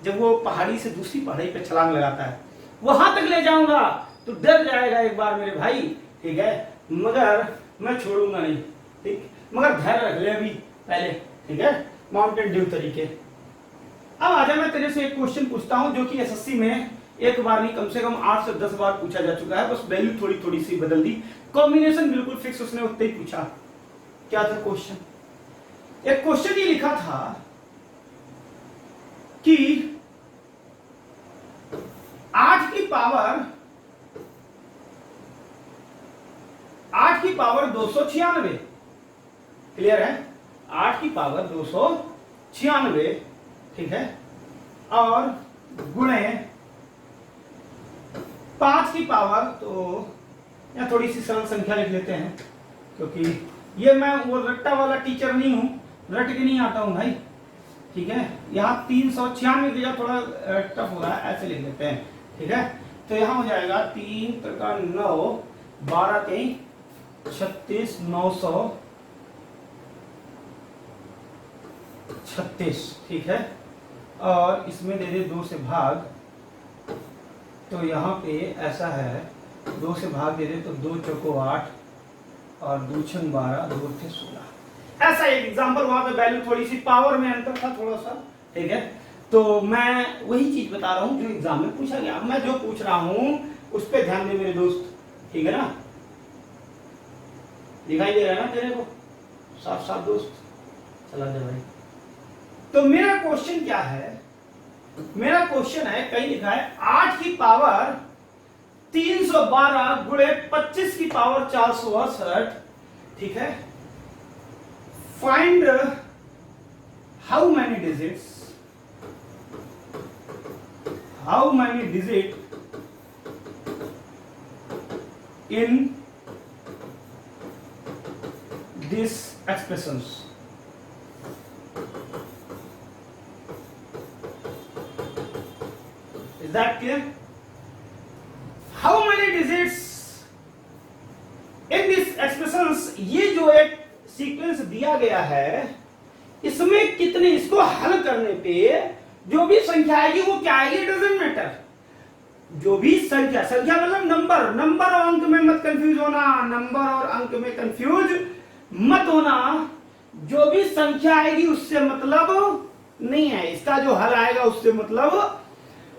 जब वो पहाड़ी से दूसरी पहाड़ी पे छलांग लगाता है, वहां तक ले जाऊंगा तो डर जाएगा एक बार मेरे भाई, ठीक है। मगर मैं छोड़ूंगा नहीं, ठीक, मगर धैर्य रख ले अभी पहले, ठीक है, माउंटेन ड्यू तरीके। अब आजा मैं तेरे से एक क्वेश्चन पूछता हूं जो कि एसएससी में एक बार नहीं कम से कम 8 से 10 बार पूछा जा चुका है, बस वैल्यू थोड़ी थोड़ी सी बदल दी, कॉम्बिनेशन बिल्कुल फिक्स उसने उतना ही पूछा। क्या था क्वेश्चन? एक क्वेश्चन ये लिखा था कि 8 की पावर 296, क्लियर है, 8 की पावर 296, ठीक है, और गुणे 5 की पावर, तो या थोड़ी सी सरल संख्या लिख लेते हैं, क्योंकि ये मैं वो रट्टा वाला टीचर नहीं हूं, रट के नहीं आता हूं भाई, ठीक है। यहाँ 396 की जगह थोड़ा टफ हो रहा है, ऐसे लिख लेते हैं, ठीक है। तो यहाँ हो जाएगा 3 का 9, 12 के 36, 936, ठीक है। और इसमें दे दे 2 से भाग, तो यहाँ पे ऐसा है 2 से भाग दे दे तो 2 चौको 8 और 2 छंग 12, 2 थे 16। ऐसा एक एग्जांपल, वहां पे वैल्यू थोड़ी सी पावर में अंतर था थोड़ा सा, ठीक है। तो मैं वही चीज बता रहा हूं जो एग्जाम में पूछा गया। मैं जो पूछ रहा हूं उस पर ध्यान दे मेरे दोस्त, ठीक है ना, दिखाई दे रहा है ना तेरे को साफ साफ दोस्त, चला दे भाई। तो मेरा क्वेश्चन क्या है? मेरा क्वेश्चन है, कहीं लिखा है 8 की पावर 312 गुणे 25 की पावर 468, ठीक है। Find how many digits in this expressions. Is that clear? How many digits in this expressions? ये जो एक सीक्वेंस दिया गया है, इसमें कितने, इसको हल करने पे जो भी संख्या आएगी वो क्या आएगी, डजंट मैटर। जो भी संख्या मतलब नंबर और अंक में मत कंफ्यूज होना, नंबर और अंक में कंफ्यूज मत होना। जो भी संख्या आएगी उससे मतलब नहीं है, इसका जो हल आएगा उससे मतलब,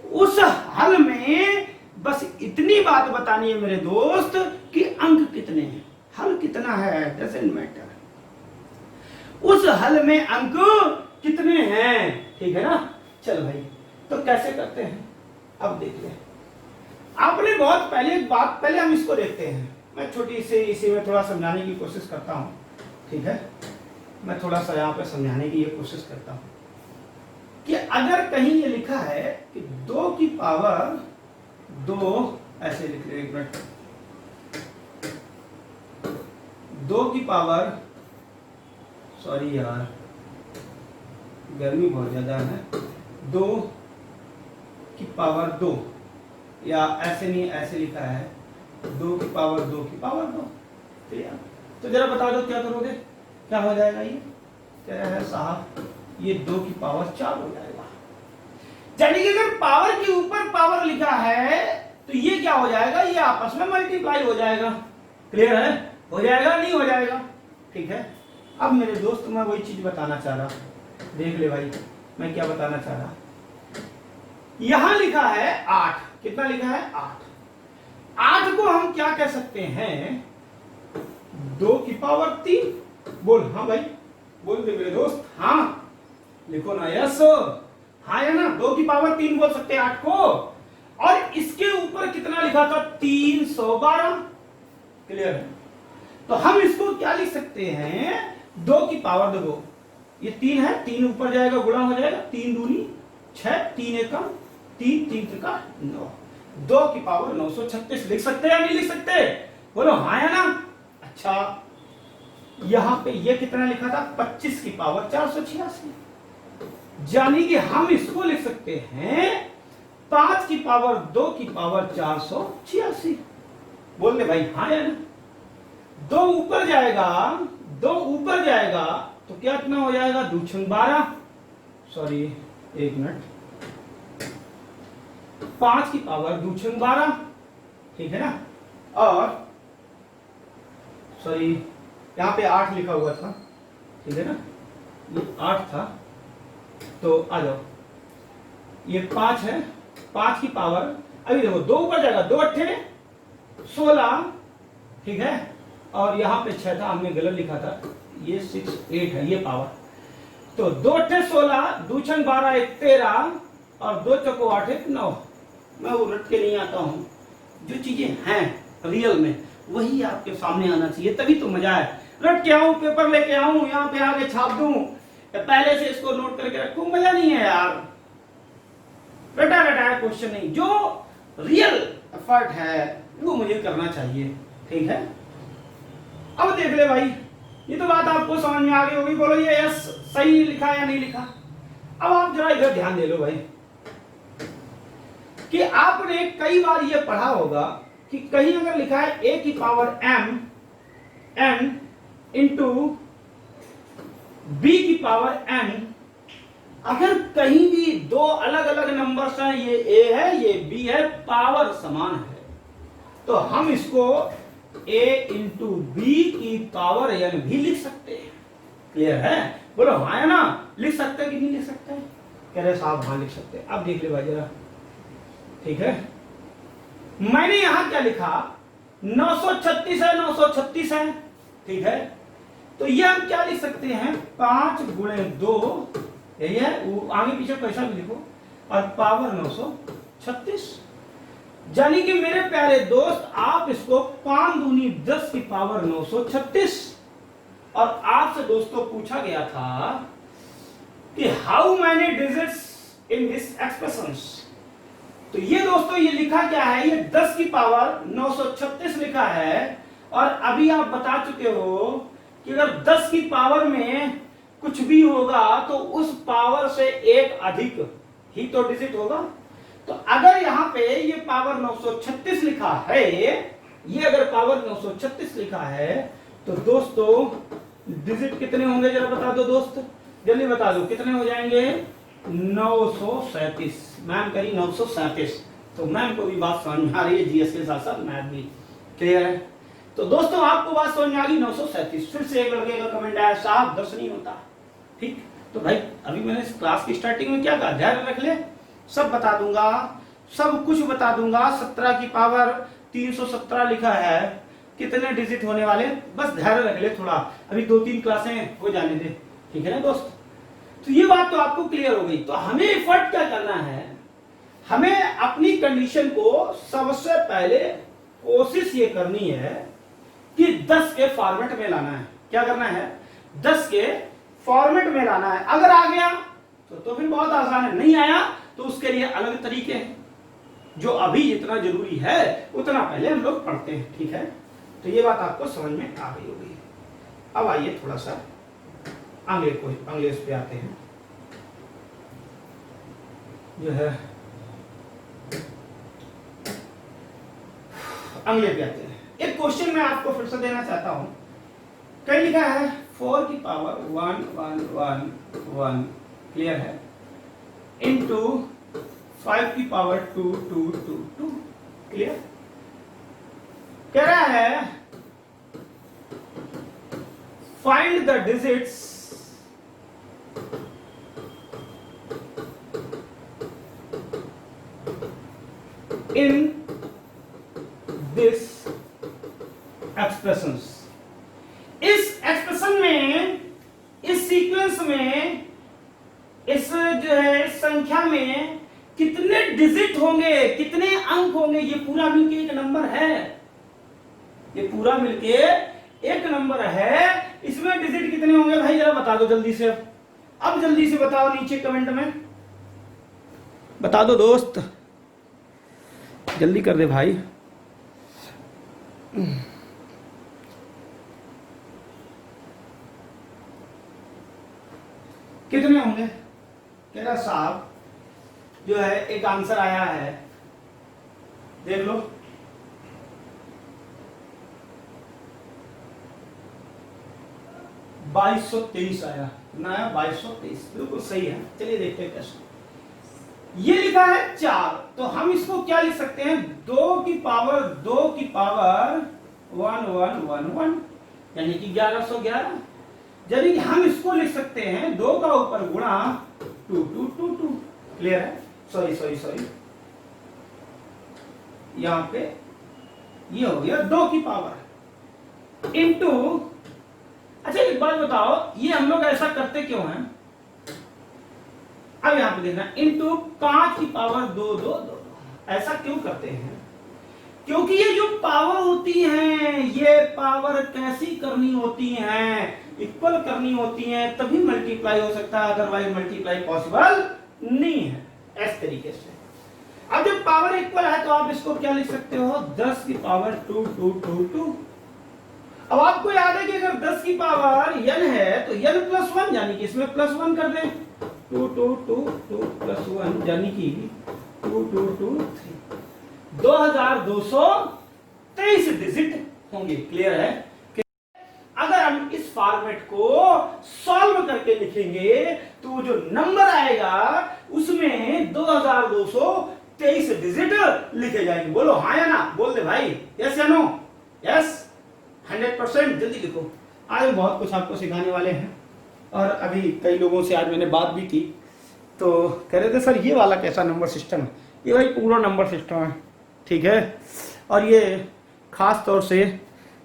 उस हल में बस इतनी बात बतानी है मेरे दोस्त कि अंक कितने हैं, हल कितना है, डजंट मैटर, उस हल में अंक कितने हैं, ठीक है ना। चल भाई, तो कैसे करते हैं अब देख ले। आपने बहुत पहले एक बात, पहले हम इसको देखते हैं, मैं छोटी से इसी में थोड़ा समझाने की कोशिश करता हूं, ठीक है। मैं थोड़ा सा यहाँ पे समझाने की ये कोशिश करता हूं कि अगर कहीं ये लिखा है कि 2 की पावर 2, ऐसे लिख ले, एक मिनट, 2 की पावर, सॉरी यार गर्मी बहुत ज्यादा है, 2 की पावर 2, या ऐसे नहीं, ऐसे लिखा है 2 की पावर 2 की पावर 2, तो जरा बता दो क्या करोगे, क्या हो जाएगा ये? क्या है साहब, ये 2 की पावर 4 हो जाएगा। यानी कि अगर पावर के ऊपर पावर लिखा है तो ये क्या हो जाएगा, ये आपस में मल्टीप्लाई हो जाएगा। क्लियर है? हो जाएगा नहीं हो जाएगा, ठीक है। अब मेरे दोस्त मैं वही चीज बताना चाह रहा, देख ले भाई मैं क्या बताना चाह रहा। यहां लिखा है 8, कितना लिखा है 8। 8 को हम क्या कह सकते हैं, 2 की पावर 3। बोल हाँ भाई, बोल दे मेरे दोस्त, हाँ लिखो ना, यस हाँ है ना, 2 की पावर 3 बोल सकते हैं 8 को। और इसके ऊपर कितना लिखा था, 312। क्लियर है? तो हम इसको क्या लिख सकते हैं, 2 की पावर, देखो ये 3 है, 3 ऊपर जाएगा गुणा हो जाएगा, 3 दूनी 6, 3 एकम 3, 3 त्रिका 9, 2 की पावर 936 लिख सकते हैं या नहीं लिख सकते? बोलो हाँ या ना। अच्छा, यहां पे ये कितना लिखा था, 25 की पावर 486, यानी कि हम इसको लिख सकते हैं 5 की पावर 2 की पावर 486। बोल ले भाई हाँ या ना। 2 ऊपर जाएगा 2 ऊपर जाएगा तो क्या कितना हो जाएगा, 2 छंग 12, सॉरी 1 मिनट, 5 की पावर 2 छंग 12, ठीक है ना। और सॉरी यहाँ पे 8 लिखा हुआ था, ठीक है ना, ये 8 था, तो आ जाओ, ये 5 है, 5 की पावर, अभी देखो 2 ऊपर जाएगा, 2 अट्ठे 16, ठीक है, और यहाँ पे 6 था, हमने गलत लिखा था, ये 6 8 है, ये पावर, तो 2 अट्ठे 16, 2 छंग 12 1 13, और 2 चौको 8 1 9। मैं वो रट के नहीं आता हूँ, जो चीजें हैं रियल में वही आपके सामने आना चाहिए, तभी तो मजा है। रट के आऊं, पेपर लेके आऊं, यहाँ पे आगे छाप दूं, पहले से इसको नोट करके रखूं, मजा नहीं है यार। रटा रटाया क्वेश्चन नहीं, जो रियल एफर्ट है वो मुझे करना चाहिए, ठीक है। अब देख ले भाई, ये तो बात आपको समझ में आ गई होगी, बोलो ये यस सही लिखा या नहीं लिखा। अब आप जरा इधर ध्यान दे लो भाई, कि आपने कई बार ये पढ़ा होगा कि कहीं अगर लिखा है a की power m n into b की पावर n, अगर कहीं भी 2 अलग अलग नंबर्स हैं, ये a है ये b है, पावर समान है, तो हम इसको a इंटू बी की पावर n भी लिख सकते हैं। क्लियर है, बोलो हाँ है ना, लिख सकते हैं कि नहीं लिख सकते हैं, कह रहे साहब हाँ लिख सकते हैं। अब देख ले भाई जरा, ठीक है, मैंने यहां क्या लिखा, 936 है, 936 है, ठीक है, तो ये हम क्या लिख सकते हैं, 5 गुणे 2, यही है, वो आगे पीछे कैसा भी लिखो, और पावर 936, यानी कि मेरे प्यारे दोस्त आप इसको 5 दूनी 10 की पावर 936, और आपसे दोस्तों पूछा गया था कि how many digits in this expressions, तो ये दोस्तों ये लिखा क्या है, ये 10 की पावर 936 लिखा है, और अभी आप बता चुके हो कि अगर 10 की पावर में कुछ भी होगा तो उस पावर से एक अधिक ही तो डिजिट होगा। तो अगर यहां पे ये पावर 936 लिखा है, ये अगर पावर 936 लिखा है, तो दोस्तों डिजिट कितने होंगे जरा बता दो दोस्त, जल्दी बता दो कितने हो जाएंगे, 937। मैम करी 937, तो मैम को भी बात समझ में आ रही है, जीएस के साथ साथ मैथ भी क्लियर है। तो दोस्तों आपको बात समझ में आ गई, 937। फिर से एक लड़के का कमेंट आया, साहब 10 नहीं होता, ठीक, तो भाई अभी मैंने इस क्लास की स्टार्टिंग में क्या कहा, ध्यान रख ले, सब बता दूंगा, सब कुछ बता दूंगा। 17 की पावर 317 लिखा है, कितने डिजिट होने वाले, बस ध्यान रख ले थोड़ा, अभी 2-3 क्लासें हो जाने दे, ठीक है ना दोस्त। तो ये बात तो आपको क्लियर हो गई। तो हमें एफर्ट क्या करना है, हमें अपनी कंडीशन को सबसे पहले कोशिश ये करनी है कि 10 के फॉर्मेट में लाना है। क्या करना है, 10 के फॉर्मेट में लाना है। अगर आ गया तो फिर बहुत आसान है, नहीं आया तो उसके लिए अलग तरीके हैं, जो अभी जितना जरूरी है उतना पहले हम लोग पढ़ते हैं, ठीक है। तो ये बात आपको समझ में आ गई होगी। अब आइए थोड़ा सा अगले इस पे आते हैं, जो है अगले पे आते हैं। एक क्वेश्चन मैं आपको फिर से देना चाहता हूं, कहीं लिखा है 4 की पावर 1 1 1 1, क्लियर है, इंटू 5 की पावर 2 2 2 2, क्लियर। कह रहा है find the digits in this expressions. इस एक्सप्रेशन में, इस सीक्वेंस में, इस जो है संख्या में कितने डिजिट होंगे, कितने अंक होंगे, ये पूरा मिलके एक नंबर है, ये पूरा मिलके एक नंबर है, इसमें डिजिट कितने होंगे भाई जरा बता दो जल्दी से। अब जल्दी से बताओ, नीचे कमेंट में बता दो दोस्त, जल्दी कर दे भाई। कितने होंगे, कह रहा साहब जो है एक आंसर आया है, देख लो, 2223 आया। कितना आया? 2223, बिल्कुल सही है। चलिए देखते हैं कैसे। ये लिखा है 4, तो हम इसको क्या लिख सकते हैं? 2 की पावर 1111, यानी कि 1111। यानी कि हम इसको लिख सकते हैं 2 का ऊपर गुणा 2222। क्लियर है? सॉरी, यहां पे ये हो गया 2 की पावर इंटू। अच्छा एक बात बताओ, ये हम लोग ऐसा करते क्यों हैं? अब यहां पे देखना, इंटू 5 की पावर 2, ऐसा क्यों करते हैं? क्योंकि ये जो पावर होती है, ये पावर कैसी करनी होती है? इक्वल करनी होती है, तभी मल्टीप्लाई हो सकता है, अदरवाइज मल्टीप्लाई पॉसिबल नहीं है। इस तरीके से अब जब पावर इक्वल है तो आप इसको क्या लिख सकते हो? 10 की पावर 2। अब आपको याद है कि अगर 10 की पावर n है तो n प्लस 1, यानी कि इसमें प्लस 1 कर दें। 2 प्लस 1 यानी कि 2223, 2223 डिजिट होंगे। क्लियर है? अगर हम इस फॉर्मेट को सॉल्व करके लिखेंगे तो जो नंबर आएगा उसमें 2223 डिजिट लिखे जाएंगे। बोलो हाँ या ना? बोल दे भाई, यस या नो? यस, 100%। जल्दी लिखो। आज बहुत कुछ आपको सिखाने वाले हैं, और अभी कई लोगों से आज मैंने बात भी की, तो कह रहे थे सर ये वाला कैसा नंबर सिस्टम है? ये भाई पूरा नंबर सिस्टम है, ठीक है। और ये खास तौर से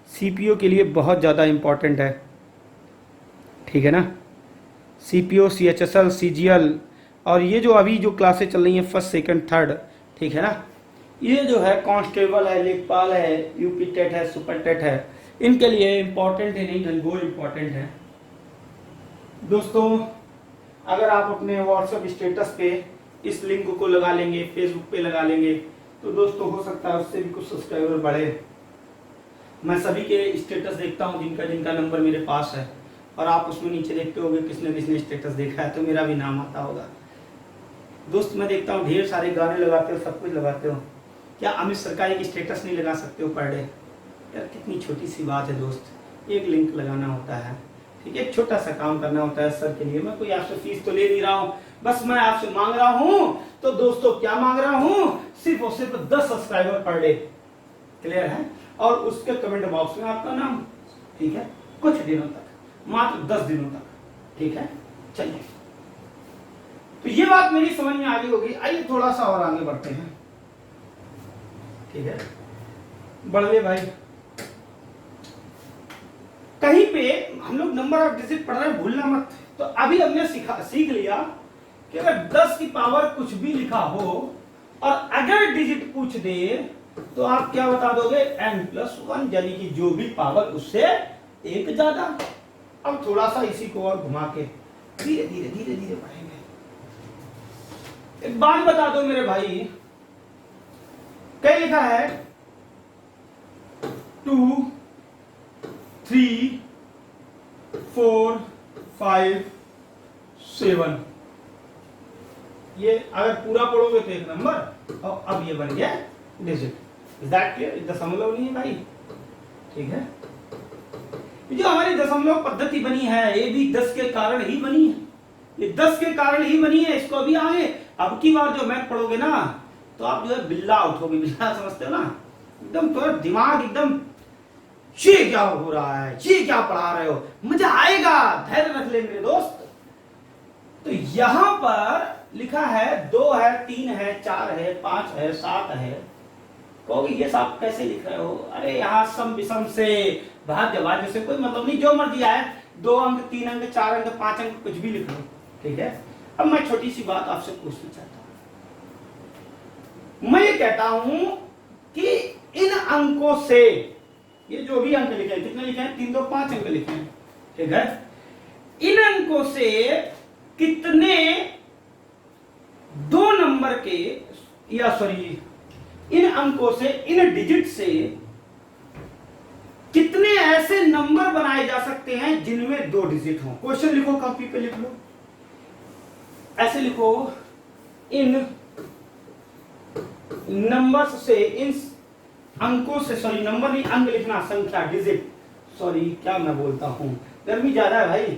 सीपीयू के लिए बहुत ज़्यादा इम्पोर्टेंट है, ठीक है ना। सीपीयू, सीएचएसएल, सीजीएल, और ये जो अभी जो क्लासें चल रही हैं फर्स्ट, सेकंड, थर्ड, ठीक है ना, ये जो है कांस्टेबल है, लेखपाल है, यूपी टेट है, सुपर टेट है, इनके लिए इम्पोर्टेंट है, नहीं घनघोर इम्पोर्टेंट है। दोस्तों अगर आप अपने व्हाट्सएप स्टेटस पे इस लिंक को लगा लेंगे, फेसबुक पे लगा लेंगे, तो दोस्तों हो सकता है उससे भी कुछ सब्सक्राइबर बढ़े। मैं सभी के स्टेटस देखता हूँ जिनका जिनका नंबर मेरे पास है, और आप उसमें नीचे देखते होंगे किसने किसने स्टेटस देखा है, तो मेरा भी नाम आता होगा। दोस्त मैं देखता हूँ ढेर सारे गाने लगाते हो, सब कुछ लगाते हो, क्या अमित सरकारी की स्टेटस नहीं लगा सकते हो पर डे? यार कितनी छोटी सी बात है दोस्त, एक लिंक लगाना होता है, ठीक है, एक छोटा सा काम करना होता है सर के लिए। मैं कोई आपसे फीस तो ले नहीं रहा हूँ, बस मैं आपसे मांग रहा हूँ। तो दोस्तों क्या मांग रहा हूँ? सिर्फ और सिर्फ 10 सब्सक्राइबर पर डे। क्लियर है? और उसके कमेंट बॉक्स में आपका नाम, ठीक है, कुछ दिनों तक, मात्र 10 दिनों तक, ठीक है। चलिए, तो ये बात मेरी समझ में आ गई होगी। आइए थोड़ा सा और आगे बढ़ते हैं, ठीक है। बढ़वे भाई, कहीं पे हम लोग नंबर ऑफ डिजिट पढ़ रहे हैं, भूलना मत। तो अभी हमने सीख लिया कि अगर 10 की पावर कुछ भी लिखा हो और अगर डिजिट पूछ दे तो आप क्या बता दोगे? n+1, यानी कि जो भी पावर उससे एक ज्यादा। अब थोड़ा सा इसी को और घुमा के धीरे धीरे धीरे धीरे पढ़ेंगे। एक बात बता दो मेरे भाई, क्या लिखा है? 2 3 4 5 7। ये अगर पूरा पढ़ोगे तो एक नंबर, और अब ये बन गया डिजिट। Is that clear? दशमलव नहीं है भाई, ठीक है। जो हमारी दशमलव पद्धति बनी है ये भी 10 के कारण ही बनी है, ये 10 के कारण ही बनी है। इसको अभी आगे अब की बार जो मैथ पढ़ोगे ना तो आप जो है बिल्ला उठोगे। बिल्ला समझते हो ना? एकदम तो दिमाग एकदम, ये क्या हो रहा है, ये क्या पढ़ा रहे हो, मजा आएगा, धैर्य रख ले मेरे दोस्त। तो यहां पर लिखा है 2 है, 3 है, 4 है, 5 है, 7 है। कहोगे ये साहब कैसे लिख रहे हो? अरे यहाँ सम विषम से, भाज्य भाज्य से कोई मतलब नहीं, जो मर्जी आए, 2 अंक, 3 अंक, 4 अंक, 5 अंक, कुछ भी लिख लो, ठीक है। अब मैं छोटी सी बात आपसे पूछना चाहता हूं। मैं ये कहता हूं कि इन अंकों से, ये जो भी अंक लिखे हैं, कितने लिखे हैं? 3 2 5 अंक लिखे हैं, ठीक है। इन अंकों से कितने 2 नंबर के, या सॉरी, इन अंकों से, इन डिजिट से कितने ऐसे नंबर बनाए जा सकते हैं जिनमें 2 डिजिट हो? क्वेश्चन लिखो, कॉपी पे लिख लो, ऐसे लिखो, इन नंबर्स से, इन अंकों से, सॉरी नंबर नहीं, अंक लिखना, संख्या, डिजिट, सॉरी क्या मैं बोलता हूं, गर्मी ज्यादा है भाई,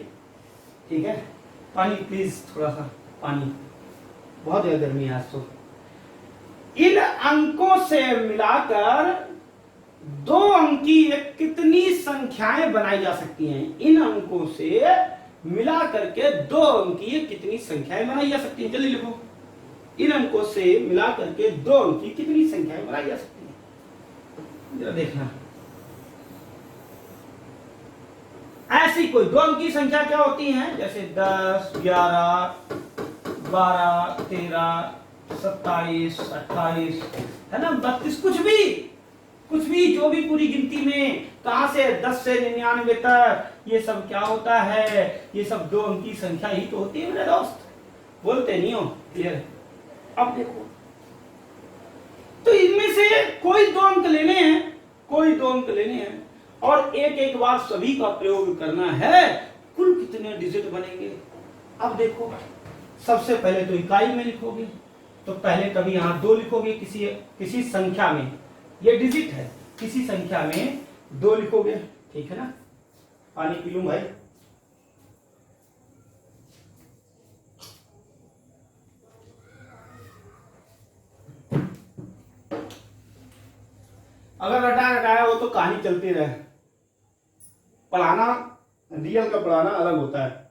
ठीक है। पानी प्लीज, थोड़ा सा पानी, बहुत है गर्मी आज तो। इन अंकों से मिलाकर दो अंकी कितनी संख्याएं बनाई जा सकती हैं? इन अंकों से मिला करके दो अंकी कितनी संख्याएं बनाई जा सकती हैं? जल्दी लिखो। इन अंकों से मिला करके दो अंकी कितनी संख्याएं बनाई जा सकती हैं? जरा देखना। ऐसी कोई दो अंकी संख्या क्या होती है? जैसे 10, 11, 12, 13, 27, 28, है ना, 32, कुछ भी जो भी पूरी गिनती में कहां से 10 से 99 तक, ये सब क्या होता है? ये सब दो अंकी संख्या ही तो होती है मेरे दोस्त। बोलते नहीं हो? क्लियर? अब देखो, तो इनमें से कोई दो अंक लेने हैं और एक एक बार सभी का प्रयोग करना है। कुल कितने डिजिट बनेंगे? अब देखो, सबसे पहले तो इकाई में लिखोगे, तो पहले कभी यहां 2 लिखोगे, किसी संख्या में, ये डिजिट है, किसी संख्या में 2 लिखोगे, ठीक है ना। पानी पी लूं भाई। अगर रटाया हो तो कहानी चलती रहे। पढ़ाना, रियल का पढ़ाना अलग होता है।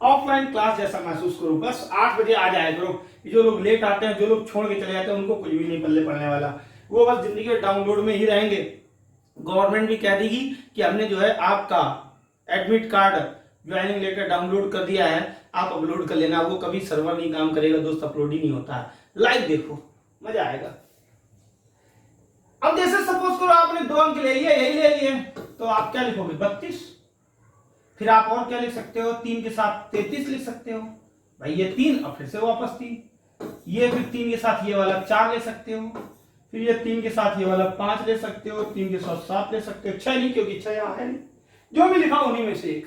ऑफलाइन क्लास जैसा महसूस करो, बस 8 बजे आ जाया करो। जो लोग लेट आते हैं, जो लोग छोड़ के चले जाते हैं, उनको कुछ भी नहीं पल्ले पड़ने वाला, वो बस जिंदगी के डाउनलोड में ही रहेंगे। गवर्नमेंट भी कह देगी कि हमने जो है आपका admit card, joining letter download कर दिया है, आप अपलोड कर लेना। वो कभी सर्वर नहीं काम करेगा दोस्त, अपलोड ही नहीं होता है। लाइव देखो, मजा आएगा। अब जैसे सपोज करो आपने 2 अंक ले लिए, यही ले लिए, तो आप क्या लिखोगे? 32। फिर आप और क्या लिख सकते हो? 3 के साथ 33 लिख सकते हो भाई। ये 3 और फिर से वापस 3, ये फिर 3 के साथ ये वाला 4 ले सकते हो, फिर ये 3 के साथ ये वाला 5 ले सकते हो, 3 के साथ 7 ले सकते हो, 6 नहीं, क्योंकि 6 यहां है नहीं, जो भी लिखा उन्हीं में से एक।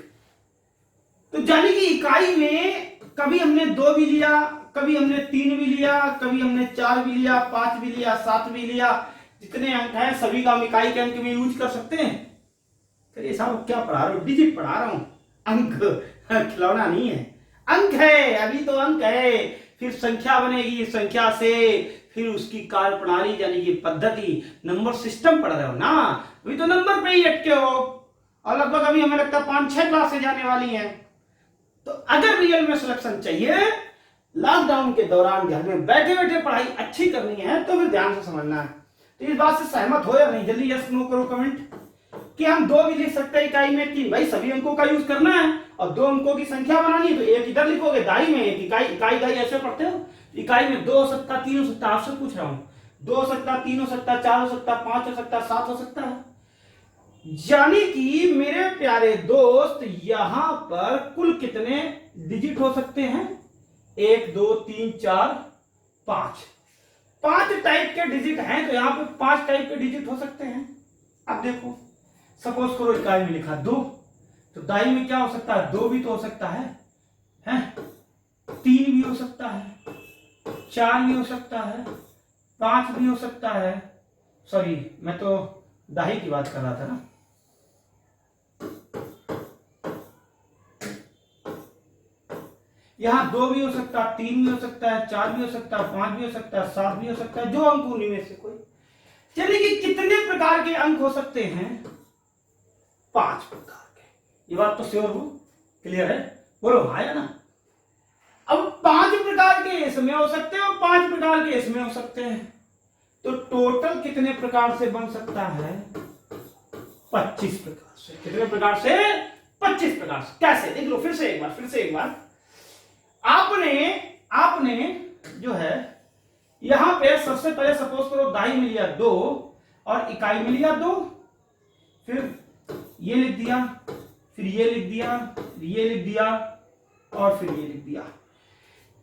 तो जानी कि इकाई में कभी हमने 2 भी लिया, कभी हमने 3 भी लिया, कभी हमने 4 भी लिया, 5 भी लिया, 7 भी लिया। जितने अंक हैं सभी का हम इकाई के अंक में यूज कर सकते हैं। फिर ये साहब क्या पढ़ा रहे हो? डिजिट पढ़ा रहा हूं, अंक खिलौना नहीं है। अंक है, अभी तो अंक है, फिर संख्या बनेगी, संख्या से फिर उसकी कार्य प्रणाली यानी कि पद्धति, नंबर सिस्टम पढ़ रहे हो ना, अभी तो नंबर पे ही अटके हो। और लगभग अभी हमें लगता है 5-6 क्लासें जाने वाली हैं। तो अगर रियल में सिलेक्शन चाहिए, लॉकडाउन के दौरान घर में बैठे बैठे पढ़ाई अच्छी करनी है, तो फिर ध्यान से समझना है। तो इस बात से सहमत हो या नहीं? जल्दी यस नो करो कमेंट कि हम 2 भी लिख सकते हैं इकाई में, 3 भाई सभी अंकों का यूज करना है और 2 अंकों की संख्या बनानी है, तो एक इधर लिखोगे दाई में, एक इकाई ऐसे पढ़ते हो। इकाई में 2 हो सकता, 3 हो सकता, आपसे पूछ रहा हूं, 2 हो सकता, 3 हो सकता, 4 हो सकता, 5 हो सकता, 7 हो सकता है। यानी कि मेरे प्यारे दोस्त, यहां पर कुल कितने डिजिट हो सकते हैं? 1, 2, 3, 4, 5 टाइप के डिजिट हैं, तो यहां पे 5 टाइप के डिजिट हो सकते हैं। अब देखो, सपोज करो इकाई में लिखा 2, तो दाई में क्या हो सकता है? 2 भी तो हो सकता है, 3 भी हो सकता है, 4 भी हो सकता है, 5 भी हो सकता है। सॉरी, मैं तो दाई की बात कर रहा था ना। यहां 2 भी हो सकता, 3 भी हो सकता है, 4 भी हो सकता है, 5 भी हो सकता है, 7 भी हो सकता है, जो अंक उन्हीं में से कोई। चलिए कि कितने प्रकार के अंक हो सकते हैं? 5 प्रकार के। ये बात तो श्योर हो, क्लियर है? बोलो हाँ या ना। अब 5 प्रकार के इसमें हो सकते हैं और 5 प्रकार के इसमें हो सकते हैं, तो टोटल कितने प्रकार से बन सकता है? 25 प्रकार से। कितने प्रकार से? 25 प्रकार से। कैसे? देख लो फिर से एक बार। आपने जो है यहां पे सबसे पहले सपोज करो दाई में लिया 2 और इकाई में लिया 2, फिर ये लिख दिया, फिर ये लिख दिया, ये लिख दिया और फिर ये लिख दिया।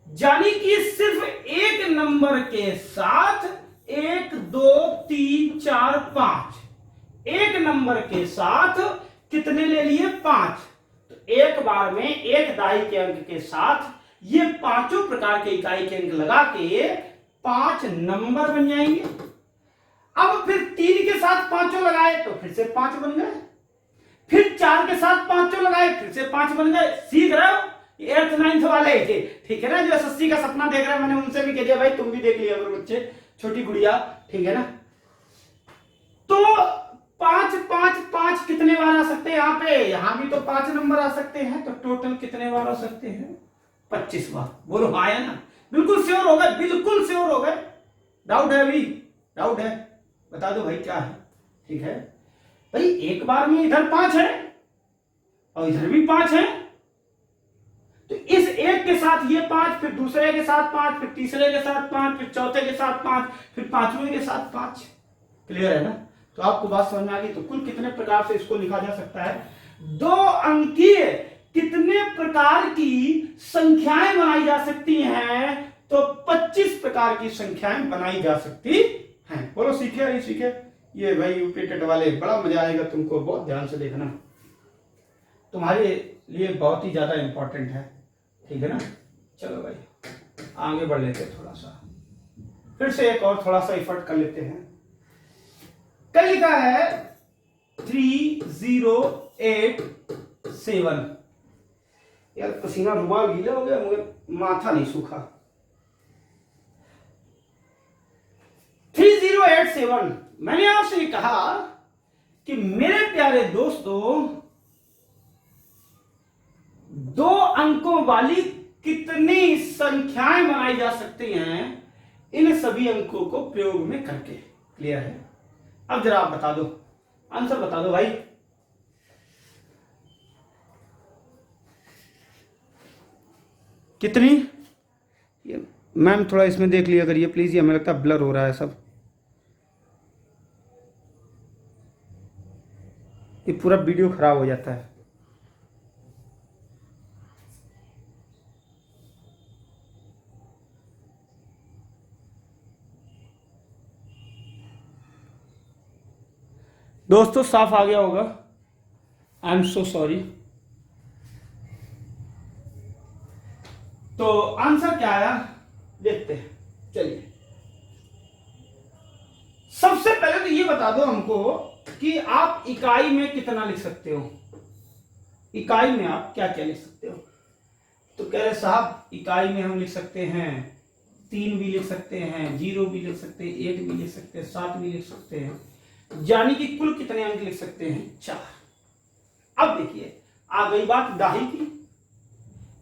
यानी कि सिर्फ एक नंबर के साथ 1, 2, 3, 4, 5, एक नंबर के साथ कितने ले लिए? 5। तो एक बार में एक दाई के अंक के साथ ये 5 प्रकार के इकाई के अंक लगा के 5 नंबर बन जाएंगे। अब फिर 3 के साथ 5 लगाए तो फिर से 5 बन गए, फिर 4 के साथ 5 जो लगाए, फिर से 5 बन गए। सीख रहे हो? 8th 9th वाले थे, ठीक है ना, जो एसएससी का सपना देख रहे हैं, मैंने उनसे भी कह दिया भाई तुम भी देख लिया करो बच्चे, छोटी गुड़िया, ठीक है ना। तो 5 5 5 कितने बार आ सकते हैं यहाँ पे? यहां भी तो 5 नंबर आ सकते हैं, तो टोटल कितने बार आ सकते हैं? 25 बार। बोलो हाँ है ना? बिल्कुल श्योर हो गए, बिल्कुल श्योर हो गए? डाउट है अभी? डाउट है? बता दो भाई क्या है, ठीक है भाई। एक बार में इधर 5 है और इधर भी 5 है, तो इस एक के साथ ये 5, फिर दूसरे के साथ 5, फिर तीसरे के साथ 5, फिर चौथे के साथ 5, फिर पांचवें के साथ 5। क्लियर है ना? तो आपको बात समझ में आ गई। तो कुल कितने प्रकार से इसको लिखा जा सकता है? 2 अंकीय कितने प्रकार की संख्याएं बनाई जा सकती हैं? तो 25 प्रकार की संख्याएं बनाई जा सकती हैं। बोलो सीखे या नहीं सीखे? ये भाई यूपी वाले बड़ा मजा आएगा तुमको, बहुत ध्यान से देखना, तुम्हारे लिए बहुत ही ज्यादा इंपॉर्टेंट है, ठीक है ना। चलो भाई आगे बढ़ लेते हैं, थोड़ा सा फिर से एक और थोड़ा सा एफर्ट कर लेते हैं। कल लिखा है 3087। यार पसीना, रुमाल गीला हो गया, मगर माथा नहीं सूखा। 3087। मैंने आपसे कहा कि मेरे प्यारे दोस्तों, 2 अंकों वाली कितनी संख्याएं बनाई जा सकती हैं इन सभी अंकों को प्रयोग में करके। क्लियर है? अब जरा आप बता दो, आंसर बता दो भाई। कितनी? मैम थोड़ा इसमें देख लिया करिए प्लीज, ये हमें लगता है ब्लर हो रहा है सब, ये पूरा वीडियो खराब हो जाता है। दोस्तों साफ आ गया होगा? I am so sorry. तो आंसर क्या आया देखते हैं, चलिए। सबसे पहले तो ये बता दो हमको कि आप इकाई में कितना लिख सकते हो। इकाई में आप क्या क्या लिख सकते हो? तो कह रहे साहब इकाई में हम लिख सकते हैं 3 भी लिख सकते हैं, 0 भी लिख सकते हैं, 1 भी लिख सकते हैं, 7 भी लिख सकते हैं, यानी कि कुल कितने अंक लिख सकते हैं? 4। अब देखिए आ गई बात दाही की।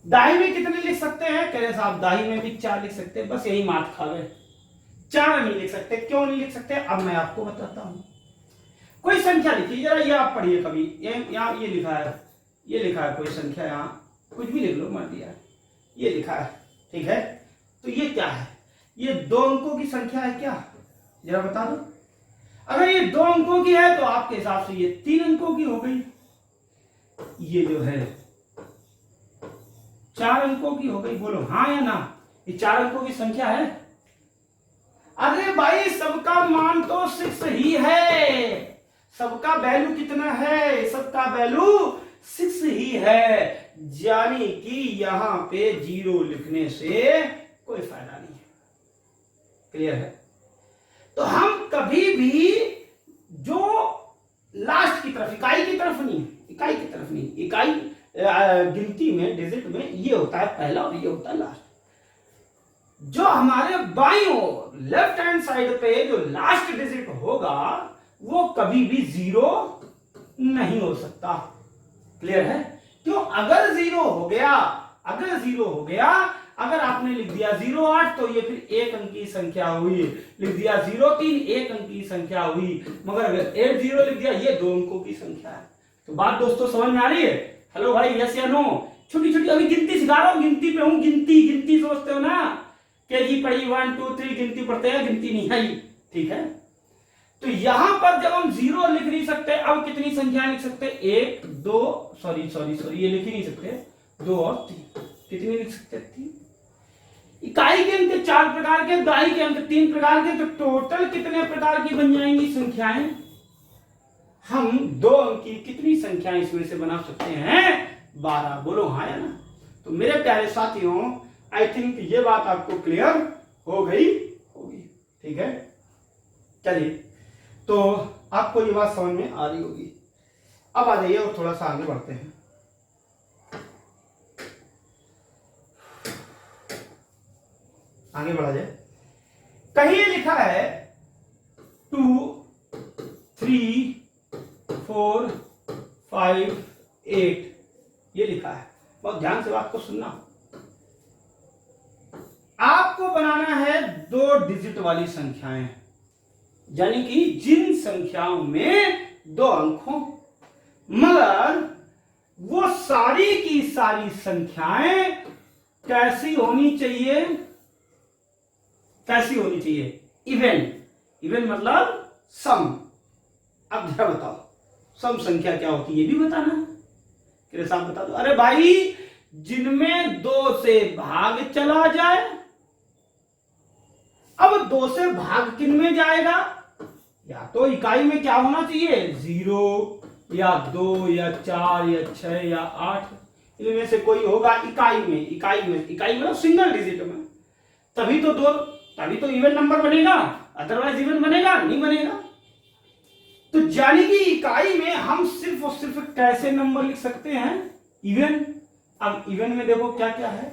दाही में कितने लिख सकते हैं? कह रहे साहब दाही में भी 4 लिख सकते हैं। बस यही मात खा गए, 4 नहीं लिख सकते। क्यों नहीं लिख सकते? अब मैं आपको बताता हूं। कोई संख्या लिखिए जरा, ये आप पढ़िए कभी। यहाँ ये लिखा है, ये लिखा है कोई संख्या, यहाँ कुछ भी लिख लो मर दिया, ये लिखा है, ठीक है। तो ये क्या है? ये 2 अंकों की संख्या है क्या? जरा बता दो। अगर ये 2 अंकों की है तो आपके हिसाब से ये 3 अंकों की हो गई। ये जो है 4 अंकों की हो गई। बोलो हाँ या ना? ये 4 अंकों की संख्या है। अरे भाई सबका मान तो 6 ही है, सबका वैल्यू कितना है? सबका वैल्यू 6 ही है, यानी कि यहां पे 0 लिखने से कोई फायदा नहीं है। क्लियर है? तो हम कभी भी जो लास्ट की तरफ, इकाई की तरफ नहीं, इकाई की तरफ नहीं, इकाई गिनती में डिजिट में ये होता है पहला और ये होता है लास्ट। जो हमारे बाईं ओर लेफ्ट हैंड साइड पे जो लास्ट डिजिट होगा वो कभी भी 0 नहीं हो सकता। क्लियर है? क्यों? अगर 0 हो गया, अगर 0 हो गया, अगर आपने लिख दिया 08 तो ये फिर 1 अंक की संख्या हुई, लिख दिया 03 1 अंक की संख्या हुई, मगर अगर 80 लिख दिया ये 2 अंकों की संख्या है। तो बात दोस्तों समझ में आ रही है? हेलो भाई, यस या नो? छोटी छोटी अभी गिनती सिखा रहा हूं, गिनती पे हूं। गिनती गिनती सोचते हो ना, केजी पढ़ी 1 2 3 गिनती पढ़ते हैं, गिनती नहीं है, ठीक है। तो यहां पर जब हम 0 लिख नहीं सकते, अब कितनी संख्या लिख सकते? 1 2 सॉरी ये लिख ही नहीं सकते, 2 और 3। कितनी लिख सकते? 3। इकाई के अंक 4 प्रकार के, दाई के अंक 3 प्रकार के, तो टोटल कितने प्रकार की बन जाएंगी संख्याएं? हम 2 अंक की कितनी संख्याएं इसमें से बना सकते हैं? 12। बोलो हाँ या ना? तो मेरे प्यारे साथियों, आई थिंक ये बात आपको क्लियर हो गई होगी, ठीक है। चलिए, तो आपको ये बात समझ में आ रही होगी। अब आ जाइए और थोड़ा सा आगे बढ़ते हैं। आगे बढ़ा जाए। कहीं लिखा है 2 3 4 5 8, ये लिखा है। बहुत ध्यान से बात को सुनना। आपको बनाना है 2 डिजिट वाली संख्याएं, यानी कि जिन संख्याओं में 2 अंक हो, मगर वो सारी की सारी संख्याएं कैसी होनी चाहिए? कैसी होनी चाहिए? इवन। इवन मतलब सम। अब जरा बताओ सम संख्या क्या होती है, ये भी बताना है। मेरे साथ बता दो। अरे भाई, जिनमें 2 से भाग चला जाए। अब 2 से भाग किन में जाएगा? या तो इकाई में क्या होना चाहिए? 0 या 2 या 4 या 6 या 8, इनमें से कोई होगा इकाई में। इकाई मतलब सिंगल डिजिट में। तभी तो इवन नंबर बनेगा, अदरवाइज इवन बनेगा नहीं बनेगा। तो यानी कि इकाई में हम सिर्फ और सिर्फ कैसे नंबर लिख सकते हैं? इवन। अब इवन में देखो क्या क्या है,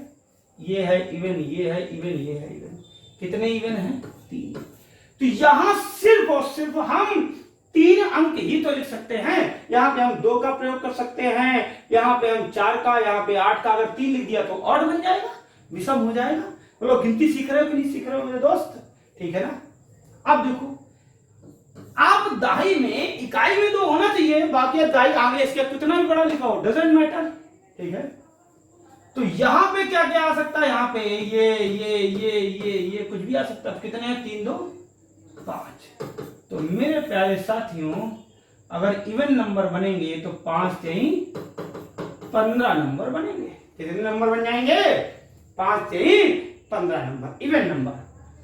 ये है इवन, ये है इवन, ये है इवन। कितने इवन हैं? 3। तो यहां सिर्फ और सिर्फ हम 3 अंक ही तो लिख सकते हैं। यहां पे हम 2 का प्रयोग कर सकते हैं, यहां पे हम 4 का, यहां पे 8 का। अगर 3 लिख दिया तो ऑड बन जाएगा, विषम हो जाएगा। बोलो गिनती सीख रहे हो कि नहीं सीख रहे हो मेरे दोस्त? ठीक है ना। अब देखो, आप दाई में इकाई में 2 होना चाहिए, बाकी दाई आगे इसके कितना भी बड़ा लिखा हो, डजंट मैटर। ठीक है। तो यहां पे क्या क्या आ सकता है? यहां पे ये कुछ भी आ सकता है। कितने हैं? 3 2 5। तो मेरे प्यारे साथियों, अगर इवन नंबर बनेंगे तो 5 से ही 15 नंबर बनेंगे। कितने नंबर बन जाएंगे? 5 से ही 15 नंबर इवन नंबर।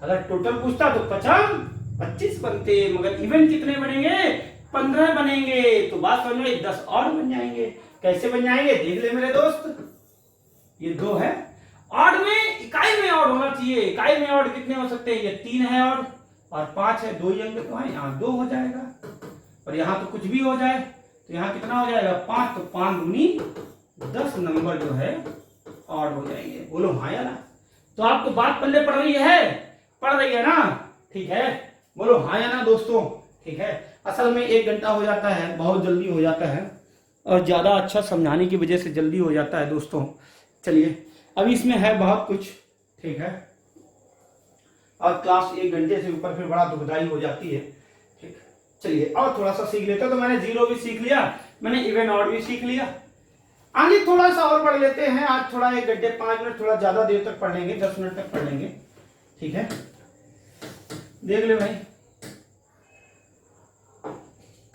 अगर टोटल पूछता तो 25 बनते, मगर इवन कितने बनेंगे? 15 बनेंगे। तो बात समझ में, 10 और बन जाएंगे। कैसे बन जाएंगे? देख ले मेरे दोस्त, ये 2 है। ऑड में, इकाई में ऑड होना चाहिए। इकाई में ऑड कितने हो सकते हैं? ये 3 है ऑड, और 5 है। 2 ही अंक तो है, यहाँ 2 हो जाएगा। और यहाँ तो कुछ भी हो जाए, तो यहाँ कितना हो जाएगा? 5। तो 5 दूनी 10 नंबर जो है ऑड हो जाएंगे। बोलो हाँ या ना? तो आपको बात पल्ले पड़ रही है? पड़ रही है ना? ठीक है, बोलो हाँ या ना दोस्तों? ठीक है। असल में 1 घंटा हो जाता है, बहुत जल्दी हो जाता है, और ज्यादा अच्छा समझाने की वजह से जल्दी हो जाता है दोस्तों। चलिए, अभी इसमें है बहुत कुछ। ठीक है, और क्लास 1 घंटे से ऊपर फिर बड़ा दुखदाई हो जाती है। ठीक, चलिए और थोड़ा सा सीख लेते हैं। तो मैंने 0 भी सीख लिया, मैंने इवन ऑड भी सीख लिया। आगे थोड़ा सा और पढ़ लेते हैं। आज थोड़ा 1 घंटे 5 मिनट, थोड़ा ज्यादा देर तक पढ़ लेंगे, 10 मिनट तक पढ़ लेंगे। ठीक है, देख ले भाई,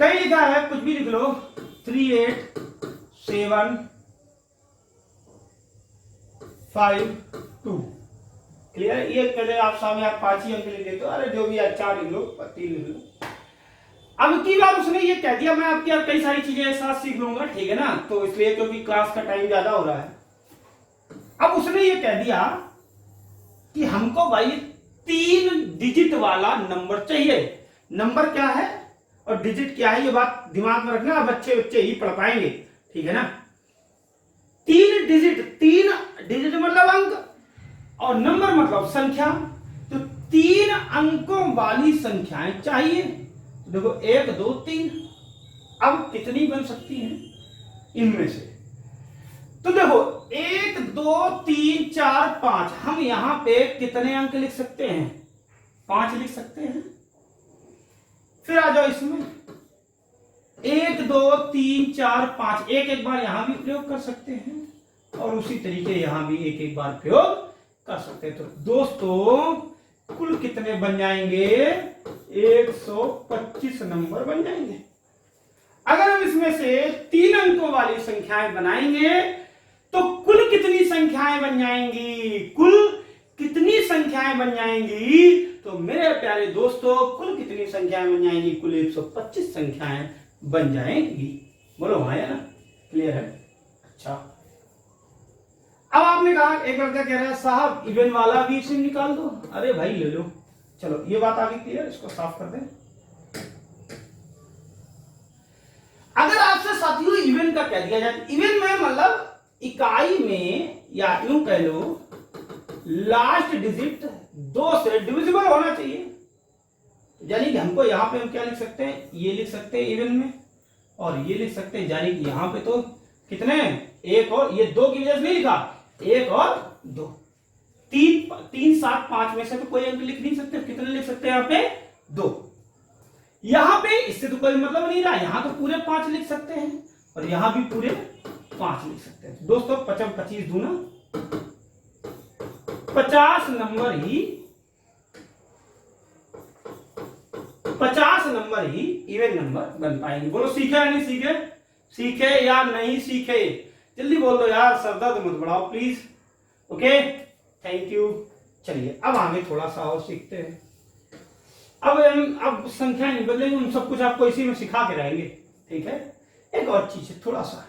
कहीं लिखा है, कुछ भी लिख लो। 3 8 7 5 2। क्लियर? ये पहले आप सामने आप 5 ही अंक लिख लेते हो। अरे जो भी है, 4 लिख लो, 3 लिख लो। अब की बार उसने ये कह दिया, मैं आपकी कई सारी चीजें एक साथ सीख लूंगा। ठीक है ना? तो इसलिए, क्योंकि क्लास का टाइम ज्यादा हो रहा है। अब उसने ये कह दिया कि हमको भाई 3 डिजिट वाला नंबर चाहिए। नंबर क्या है और डिजिट क्या है, ये बात दिमाग में रखना। बच्चे ही पढ़ पाएंगे। ठीक है ना? 3 डिजिट मतलब अंक, और नंबर मतलब संख्या। तो 3 अंकों वाली संख्याएं चाहिए। देखो 1 2 3। अब कितनी बन सकती हैं इनमें से? तो देखो 1 2 3 4 5, हम यहां पे कितने अंक लिख सकते हैं? 5 लिख सकते हैं। फिर आ जाओ इसमें, 1 2 3 4 5, एक बार यहां भी प्रयोग कर सकते हैं, और उसी तरीके यहां भी एक बार प्रयोग कर सकते हैं। तो दोस्तों कुल कितने बन जाएंगे? 125 नंबर बन जाएंगे। अगर हम इसमें से 3 अंकों वाली संख्याएं बनाएंगे तो कुल कितनी संख्याएं बन जाएंगी? कुल कितनी संख्याएं बन जाएंगी? तो मेरे प्यारे दोस्तों, कुल कितनी संख्याएं बन जाएंगी? कुल 125 संख्याएं बन जाएंगी। बोलो हाँ या ना? क्लियर है? अच्छा, अब आपने कहा, एक लड़का कह रहा है साहब इवन वाला भी इसे निकाल दो। अरे भाई ले लो। चलो ये बात आगे क्लियर, इसको साफ कर दें। अगर आपसे साथी का क्या दिया जाए, इवन में मतलब इकाई में, या यूं कह लो लास्ट डिजिट 2 से डिविजिबल होना चाहिए। यानी कि हमको यहां पे हम क्या लिख सकते हैं, ये लिख सकते हैं इवन में, और ये लिख सकते हैं, यानी कि यहां पे तो कितने, एक और, ये 2 की वजह से नहीं लिखा, 1 और 2, 3 7 5 में से तो कोई अंक लिख नहीं सकते, कितने लिख सकते हैं यहाँ पे, 2। यहां पे इससे तो कोई मतलब नहीं रहा, यहां तो पूरे 5 लिख सकते हैं, और यहां भी पूरे 5 लिख सकते हैं। दोस्तों 25 25 दूना 50 नंबर ही, 50 नंबर ही इवन नंबर बन पाएंगे। बोलो सीखे या नहीं सीखे, सीखे या नहीं सीखे, जल्दी बोल दो यार, सर दर्द मत बढ़ाओ प्लीज। Okay, thank you. चलिए अब आगे थोड़ा सा और सीखते हैं। अब संख्या नहीं बदलेंगे, हम सब कुछ आपको इसी में सिखा के रहेंगे, ठीक है। एक और चीज है थोड़ा सा,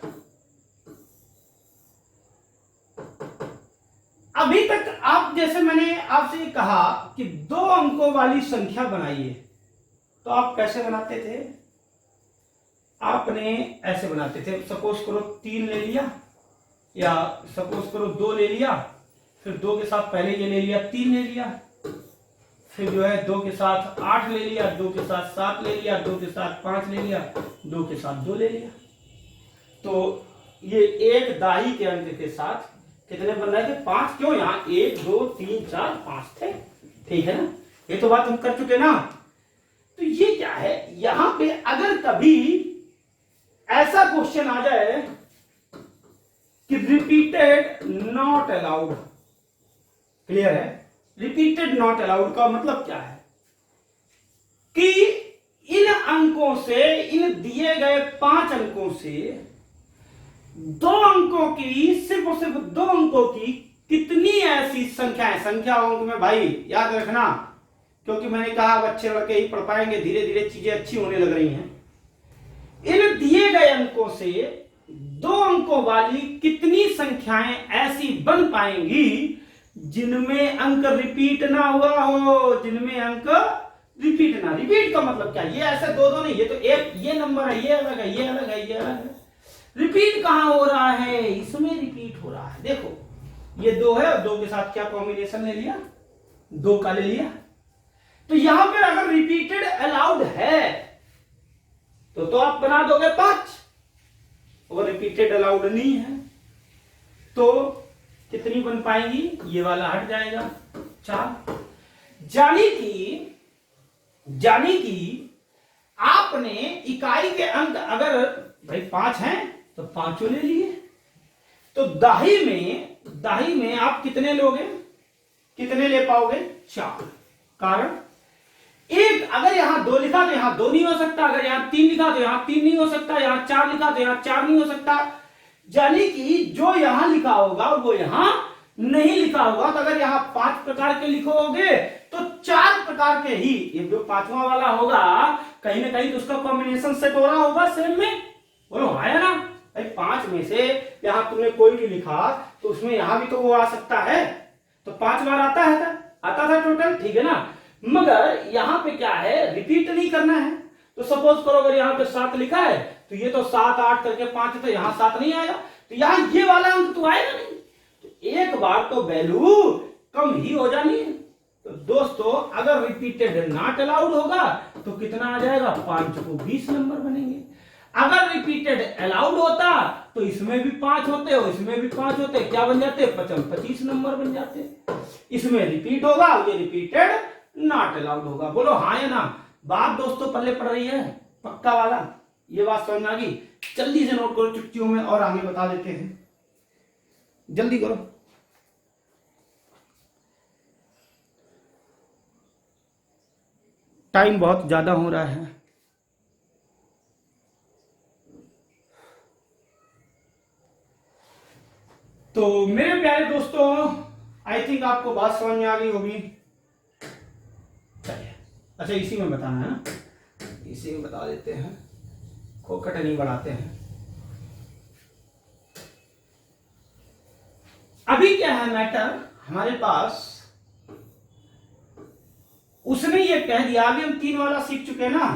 अभी तक आप, जैसे मैंने आपसे कहा कि 2 अंकों वाली संख्या बनाइए, तो आप कैसे बनाते थे, आपने ऐसे बनाते थे, सपोज करो 3 ले लिया, या सपोज करो 2 ले लिया, फिर 2 के साथ पहले ये ले लिया, 3 ले लिया, फिर जो है 2 के साथ 8 ले लिया, 2 के साथ 7 ले लिया, 2 के साथ 5 ले लिया, 2 के साथ 2 ले लिया। तो ये एक दाही के अंक के साथ कितने बन रहे थे, 5। क्यों, यहाँ 1 2 3 4 5 थे, ठीक है ना, ये तो बात हम कर चुके ना। तो ये क्या है, यहां पे अगर कभी ऐसा क्वेश्चन आ जाए कि रिपीटेड नॉट अलाउड, क्लियर है, रिपीटेड नॉट अलाउड का मतलब क्या है कि इन अंकों से, इन दिए गए 5 अंकों से 2 अंकों की, सिर्फ और सिर्फ 2 अंकों की कितनी ऐसी संख्याएं, संख्याओं में भाई याद रखना, क्योंकि मैंने कहा अब अच्छे लड़के ही पढ़ पाएंगे, धीरे धीरे चीजें अच्छी होने लग रही हैं। इन दिए गए अंकों से 2 अंकों वाली कितनी संख्याएं ऐसी बन पाएंगी जिनमें अंक रिपीट ना हुआ हो, जिनमें अंक रिपीट ना, रिपीट का मतलब क्या, ये ऐसे 2 नहीं, ये तो एक, ये नंबर है, ये अलग है, ये अलग है, ये अलग है। रिपीट कहां हो रहा है, इसमें रिपीट हो रहा है। देखो ये 2 है, और 2 के साथ क्या कॉम्बिनेशन ले लिया, 2 का ले लिया। तो यहां पर अगर रिपीटेड अलाउड है तो आप बना दोगे 5, और रिपीटेड अलाउड नहीं है तो कितनी बन पाएंगी, ये वाला हट जाएगा 4। जानी कि आपने इकाई के अंक अगर भाई 5 हैं तो 5 ले लिए, तो दाही में आप कितने लोगे, कितने ले पाओगे, 4। कारण एक, अगर यहां 2 लिखा तो यहां 2 नहीं हो सकता, अगर यहां 3 लिखा तो यहां 3 नहीं हो सकता, यहां 4 लिखा तो यहां 4 नहीं हो सकता। यानी कि जो यहां लिखा होगा वो यहां नहीं लिखा होगा। तो अगर यहां 5 प्रकार के लिखोगे तो 4 प्रकार के ही, ये जो 5वां वाला होगा कहीं ना कहीं तो उसका कॉम्बिनेशन सेट हो रहा होगा सेम में, बोलो आया ना भाई। 5 में से यहां तुमने कोई भी लिखा तो उसमें यहां भी तो वो आ सकता है, तो 5 बार आता था टोटल, ठीक है ना। मगर यहां पे क्या है, रिपीट नहीं करना है। तो सपोज करो अगर यहां पे 7 लिखा है तो ये तो 7 8 करके 5 है, तो यहां 7 नहीं आएगा, तो यहां ये वाला अंक तो आएगा नहीं, तो एक बार तो वैल्यू कम ही हो जानी है। तो दोस्तों अगर रिपीटेड नॉट अलाउड होगा तो कितना आ जाएगा, 5 को 20 नंबर बनेंगे। अगर रिपीटेड अलाउड होता तो इसमें भी 5 होते और इसमें भी 5 होते, क्या बन जाते, 25 नंबर बन जाते। इसमें रिपीट होगा, ये रिपीटेड नॉट अलाउड होगा। बोलो हाँ या ना। बात दोस्तों पल्ले पड़ रही है, पक्का वाला, ये बात समझ में आ गई। जल्दी से नोट करो चुटकियों में और आगे बता देते हैं, जल्दी करो। टाइम बहुत ज्यादा हो रहा है। तो मेरे प्यारे दोस्तों, आई थिंक आपको बात समझ में आ गई होगी। चलिए, अच्छा इसी में बताना है ना, इसी में बता देते हैं, खोखट नहीं बढ़ाते हैं। अभी क्या है मैटर हमारे पास, उसने ये कह दिया, अभी हम 3 वाला सीख चुके हैं ना,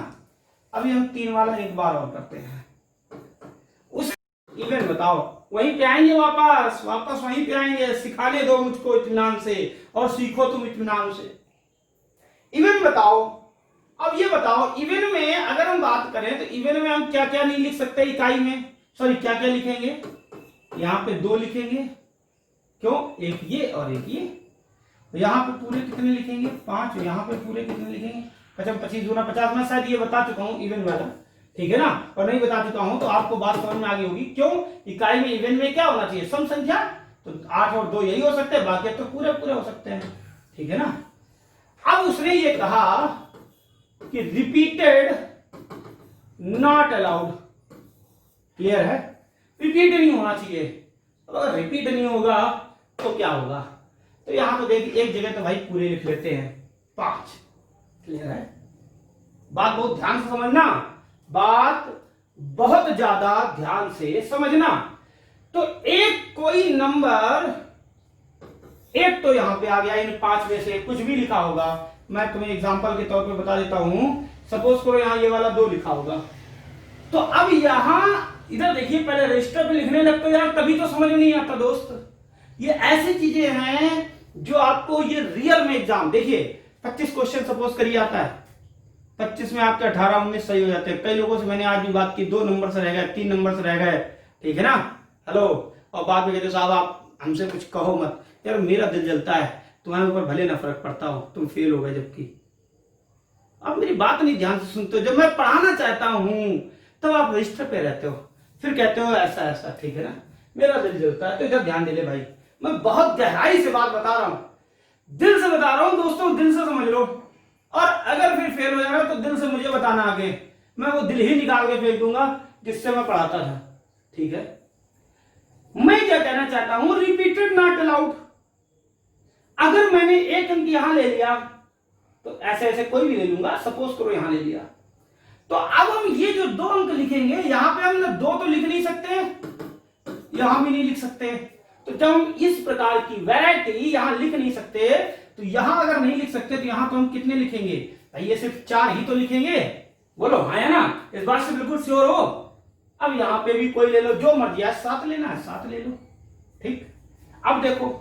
अभी हम 3 वाला एक बार और करते हैं। इवन बताओ, वहीं पे आएंगे, वापस वापस वहीं पे आएंगे। सिखाने दो मुझको इत्मीनान से और सीखो तुम इत्मीनान से। इवन बताओ, अब ये बताओ इवन में अगर हम बात करें तो इवन में हम क्या क्या नहीं लिख सकते इकाई में, सॉरी क्या क्या लिखेंगे, यहां पे 2 लिखेंगे, क्यों, एक ये और एक ये। तो यहाँ पे पूरे कितने लिखेंगे, 5, यहाँ पे पूरे कितने लिखेंगे, 25 25 गुना 50। मैं शायद ये बता चुका हूँ इवन वाला, ठीक है ना, और नहीं बता चुका हूं तो आपको बात समझ में आ गई होगी। क्यों, इकाई में इवन में क्या होना चाहिए, सम संख्या, तो 8 और 2 यही हो सकते हैं, बाकी तो पूरे पूरे हो सकते हैं, ठीक है ना। अब उसने ये कहा कि रिपीटेड नॉट अलाउड, क्लियर है, रिपीट नहीं होना चाहिए। अगर रिपीट नहीं होगा तो क्या होगा, तो यहां तो देखिए एक जगह तो भाई पूरे लिख लेते हैं 5, क्लियर है। बात बहुत ध्यान से समझना, बात बहुत ज्यादा ध्यान से समझना। तो एक कोई नंबर, एक तो यहां पे आ गया, इन 5 में से कुछ भी लिखा होगा। मैं तुम्हें एग्जांपल के तौर पे बता देता हूं, सपोज करो यहां ये वाला 2 लिखा होगा, तो अब यहां इधर देखिए, पहले रजिस्टर पे लिखने लगते हो यार, तभी तो समझ में नहीं आता दोस्त। ये ऐसी चीजें हैं जो आपको ये रियल में एग्जाम, देखिए 25 क्वेश्चन सपोज करिए आता है, 25 में आपके 18 19 सही हो जाते हैं। कई लोगों से मैंने आज भी बात की, 2 नंबर से रह गए, 3 नंबर से रह गए, ठीक है ना, हेलो, और बाद में कहते साहब आप हमसे कुछ कहो मत। यार मेरा दिल जलता है, तुम्हारे ऊपर भले ना फर्क पड़ता हो, तुम फेल हो गए, जबकि आप मेरी बात नहीं ध्यान से सुनते हो। जब मैं पढ़ाना चाहता हूं तब आप रजिस्टर पे रहते हो, फिर कहते हो ऐसा ऐसा, ठीक है ना, मेरा दिल जलता है। तो इधर ध्यान दे ले भाई, मैं बहुत गहराई से बात बता रहा हूं, दिल से बता रहा हूं दोस्तों, दिल से समझ लो। और अगर फिर फेल हो जाएगा तो दिल से मुझे बताना आगे, मैं वो दिल ही निकाल के फेंक दूंगा जिससे मैं पढ़ाता था, ठीक है। मैं क्या कहना चाहता हूं, रिपीटेड नॉट अलाउड। अगर मैंने 1 अंक यहां ले लिया तो ऐसे ऐसे कोई भी ले लूंगा, सपोज करो यहां ले लिया, तो अब हम ये जो 2 अंक लिखेंगे, यहां पे हम 2 तो लिख नहीं सकते, यहां भी नहीं लिख सकते। तो जब हम इस प्रकार की वैरायटी यहां लिख नहीं सकते, तो यहां अगर नहीं लिख सकते तो यहां तो हम कितने लिखेंगे भाई, ये सिर्फ 4 ही तो लिखेंगे, बोलो हाँ है ना, इस बात से बिल्कुल श्योर हो। अब यहां पे भी कोई ले लो, जो मर्जी है, 7 लेना है 7 ले लो, ठीक। अब देखो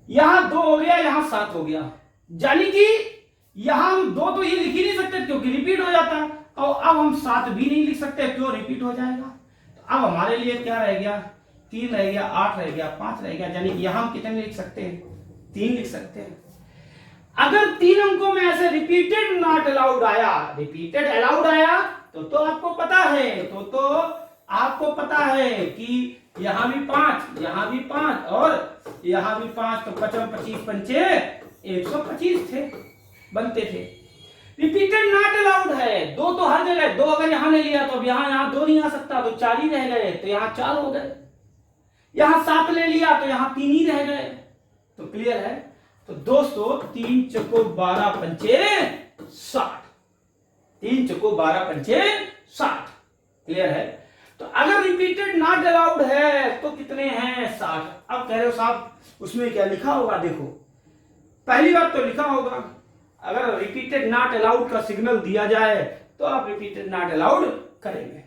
यहां 2 हो गया, यहां 7 हो गया, यानी कि यहां हम 2 तो ये लिख ही नहीं सकते क्योंकि रिपीट हो जाता है, और अब हम 7 भी नहीं लिख सकते, क्यों, रिपीट हो जाएगा। तो अब हमारे लिए क्या रह गया, 3 रह गया, 8 रह गया, 5 रह गया, यानी कि यहां हम कितने लिख सकते हैं, 3 लिख सकते हैं। अगर 3 अंकों में ऐसे रिपीटेड नॉट अलाउड आया, रिपीटेड अलाउड आया, तो आपको पता है, तो आपको पता है कि यहां भी 5, यहां भी 5 और यहां भी 5, तो 55 25 पंचे 125 थे, बनते थे। रिपीटेड नॉट अलाउड है, 2 तो हर जगह, 2 अगर यहां ले लिया तो अब यहां 2 नहीं आ सकता, तो 4 ही रह गए, तो यहां 4 हो गए। यहां 7 ले लिया तो यहां 3 ही रह गए, तो क्लियर है। तो दोस्तों 3 चौको 12 पंचे 60, 3 चौको 12 पंचे 60, क्लियर है। तो अगर रिपीटेड नॉट अलाउड है तो कितने हैं, 60। अब कह रहे हो साहब उसमें क्या लिखा होगा, देखो पहली बात तो लिखा होगा, अगर रिपीटेड नॉट अलाउड का सिग्नल दिया जाए तो आप रिपीटेड नॉट अलाउड करेंगे,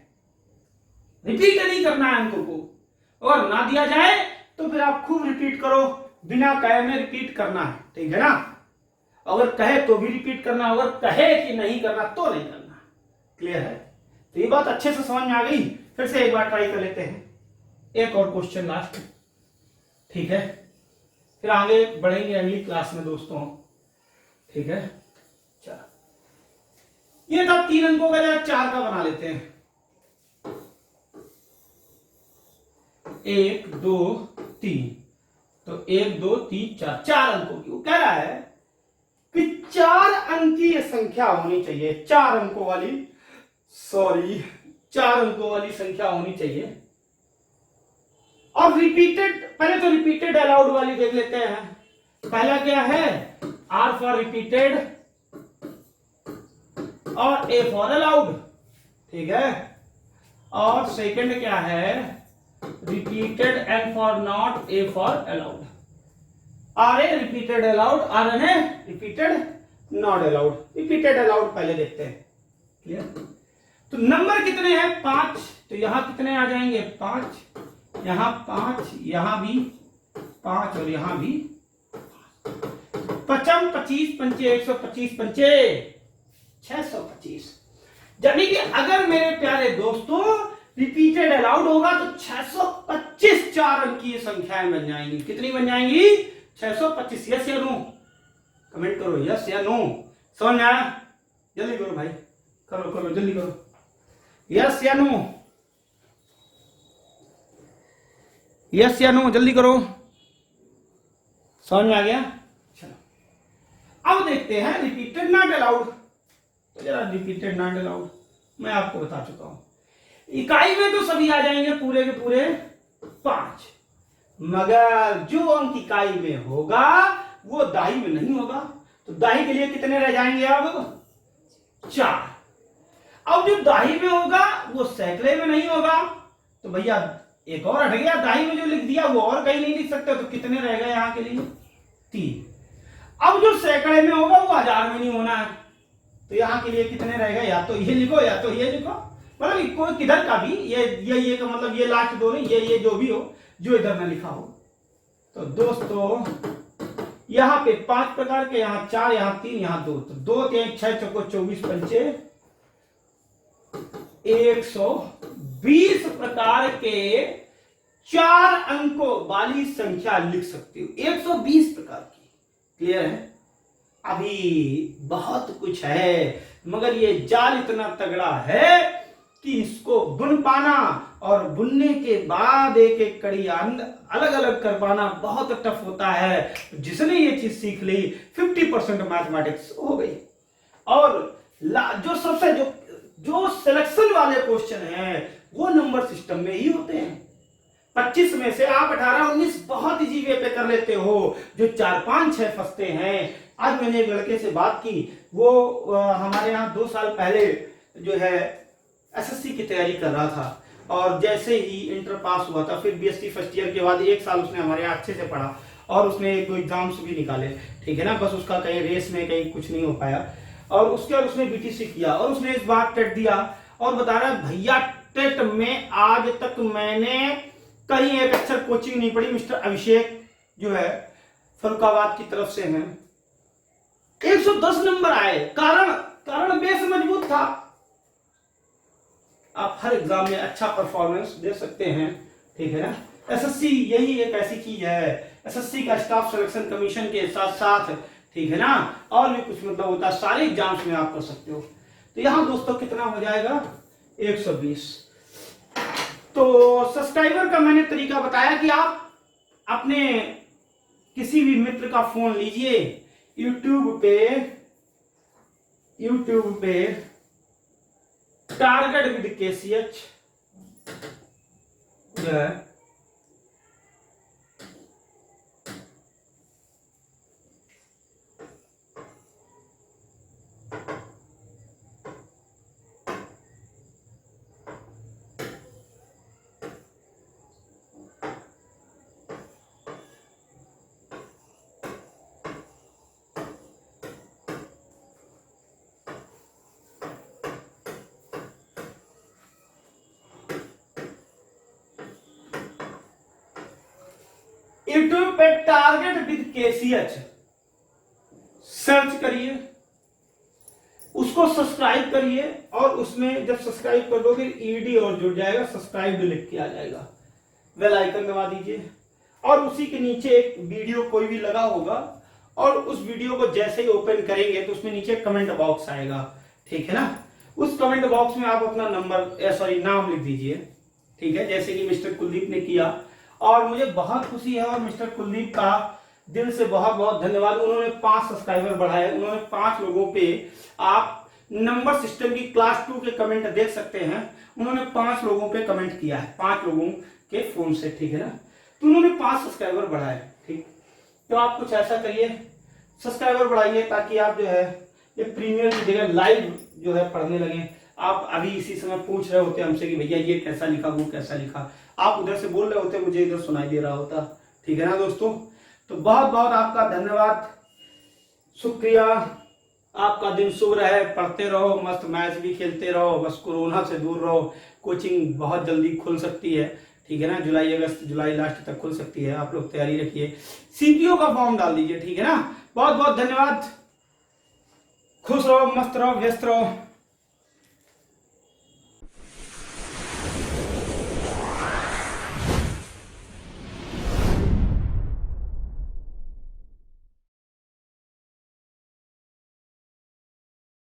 रिपीट नहीं करना है अंकों को, और ना दिया जाए तो फिर आप खूब रिपीट करो, बिना कहे में रिपीट करना है, ठीक है ना। अगर कहे तो भी रिपीट करना, अगर कहे कि नहीं करना तो नहीं करना, क्लियर है। तो ये बात अच्छे से समझ में आ गई। फिर से एक बार ट्राई कर लेते हैं, एक और क्वेश्चन लास्ट, ठीक है, फिर आगे बढ़ेंगे अगली क्लास में दोस्तों, ठीक है। चलो ये था 3 अंकों का, 4 का बना लेते हैं, 1 2 3, तो 1 2 3 4, 4 अंकों की। वो कह रहा है कि 4 अंकीय संख्या होनी चाहिए, 4 अंकों वाली, सॉरी 4 अंकों वाली संख्या होनी चाहिए। और रिपीटेड, पहले तो रिपीटेड अलाउड वाली देख लेते हैं। पहला क्या है, आर फॉर रिपीटेड और ए फॉर अलाउड, ठीक है। और सेकंड क्या है, repeated N for not, A for allowed. R A repeated allowed, R N A repeated not allowed. Repeated allowed पहले देखते हैं, क्लियर। तो नंबर कितने हैं 5, तो यहां कितने आ जाएंगे 5, यहां 5, यहां भी 5 और यहां भी 55 25 पंचे 125 पंचे 625। यानी कि अगर मेरे प्यारे दोस्तों रिपीटेड अलाउड होगा तो 625 4 अंक की संख्याएं बन जाएंगी। कितनी बन जाएंगी 625। यस या नो, कमेंट करो यस या नो। समझ में आया? जल्दी करो भाई, करो करो जल्दी करो, यस या नो, यस या नो, जल्दी करो। समझ में आ गया? चलो अब देखते हैं रिपीटेड नॉट अलाउड। तो जरा रिपीटेड नॉट अलाउड मैं आपको बता चुका हूं। इकाई में तो सभी आ जाएंगे पूरे के पूरे 5, मगर जो अंक इकाई में होगा वो दाई में नहीं होगा। तो दाई के लिए कितने रह जाएंगे अब 4। अब जो दाई में होगा वो सैकड़े में नहीं होगा, तो भैया एक और हट गया। दाई में जो लिख दिया वो और कहीं नहीं लिख सकते, तो कितने रहेगा यहां के लिए 3। अब जो सैकड़े में होगा वो 1000 में नहीं होना है, तो यहां के लिए कितने रहेगा, या तो ये लिखो या तो ये लिखो, मतलब कोई किधर का भी ये का मतलब ये लास्ट दो नहीं, ये जो भी हो जो इधर ना लिखा हो। तो दोस्तों यहां पे 5 प्रकार के, यहां 4, यहां 3, यहां 2, तो 2 3 6 चौको 24 पंचे 120 प्रकार के 4 अंकों वाली संख्या लिख सकती हो। 120 प्रकार की। क्लियर है? अभी बहुत कुछ है, मगर ये जाल इतना तगड़ा है कि इसको बुन पाना और बुनने के बाद एक एक कड़ी अलग अलग कर पाना बहुत टफ होता है। जिसने ये चीज सीख ली 50% मैथमेटिक्स हो गई। और जो सबसे जो सिलेक्शन वाले क्वेश्चन हैं वो नंबर सिस्टम में ही होते हैं। 25 में से आप 18 19 बहुत इजी वे पे कर लेते हो, जो 4 5 6 फंसते हैं। आज मैंने एक लड़के से बात की, वो हमारे यहाँ 2 साल पहले जो है एसएससी की तैयारी कर रहा था, और जैसे ही इंटर पास हुआ था फिर बीएससी फर्स्ट ईयर के बाद 1 साल उसने हमारे यहाँ अच्छे से पढ़ा और उसने 1-2 एग्जाम्स भी निकाले, ठीक है ना। बस उसका कहीं रेस में कहीं कुछ नहीं हो पाया, और उसके बाद उसने बीटीसी किया और उसने इस बार टेट दिया और बता रहा है भैया टेट में आज तक मैंने कहीं एक अक्षर कोचिंग नहीं पढ़ी। मिस्टर अभिषेक जो है फरुखाबाद की तरफ से हैं, 110 नंबर आए। कारण बेस मजबूत था। आप हर एग्जाम में अच्छा परफॉर्मेंस दे सकते हैं, ठीक है ना। एसएससी यही एक ऐसी चीज है, एसएससी का स्टाफ सिलेक्शन कमीशन के साथ साथ, ठीक है ना, और भी कुछ मतलब होता है, सारे एग्जाम्स में आप कर सकते हो। तो यहां दोस्तों कितना हो जाएगा 120। तो सब्सक्राइबर का मैंने तरीका बताया कि आप अपने किसी भी मित्र का फोन लीजिए, यूट्यूब पे टारगेट विद केसीएच जो है यूट्यूब पे टारगेट विद केसीएच सर्च करिए, उसको सब्सक्राइब करिए, और उसमें जब सब्सक्राइब कर दोगे ईडी और जुड़ जाएगा, सब्सक्राइब लिख के आ जाएगा, बेल आइकन दबा दीजिए, और उसी के नीचे एक वीडियो कोई भी लगा होगा, और उस वीडियो को जैसे ही ओपन करेंगे तो उसमें नीचे कमेंट बॉक्स आएगा, ठीक है ना। उस कमेंट बॉक्स में आप अपना नाम लिख दीजिए, ठीक है, जैसे कि मिस्टर कुलदीप ने किया। और मुझे बहुत खुशी है, और मिस्टर कुलदीप का दिल से बहुत बहुत धन्यवाद। उन्होंने 5 सब्सक्राइबर बढ़ाए, उन्होंने 5 लोगों पे, आप नंबर सिस्टम की क्लास 2 के कमेंट देख सकते हैं, उन्होंने 5 लोगों पे कमेंट किया है, 5 लोगों के फोन से, ठीक है ना। तो उन्होंने 5 सब्सक्राइबर बढ़ाए, ठीक। तो आप कुछ ऐसा करिए, सब्सक्राइबर बढ़ाइए, ताकि आप जो है ये प्रीमियर की जगह लाइव जो है पढ़ने लगे। आप अभी इसी समय पूछ रहे होते हमसे कि भैया ये कैसा लिखा, वो कैसा लिखा, आप उधर से बोल रहे होते, मुझे इधर सुनाई दे रहा होता, ठीक है ना दोस्तों। तो बहुत बहुत आपका धन्यवाद, शुक्रिया। आपका दिन शुभ रहे, पढ़ते रहो, मस्त मैच भी खेलते रहो, बस कोरोना से दूर रहो। कोचिंग बहुत जल्दी खुल सकती है, ठीक है ना, जुलाई लास्ट तक खुल सकती है, आप लोग तैयारी रखिए। सीपीओ का फॉर्म डाल दीजिए, ठीक है ना। बहुत बहुत धन्यवाद, खुश रहो, मस्त रहो, व्यस्त रहो।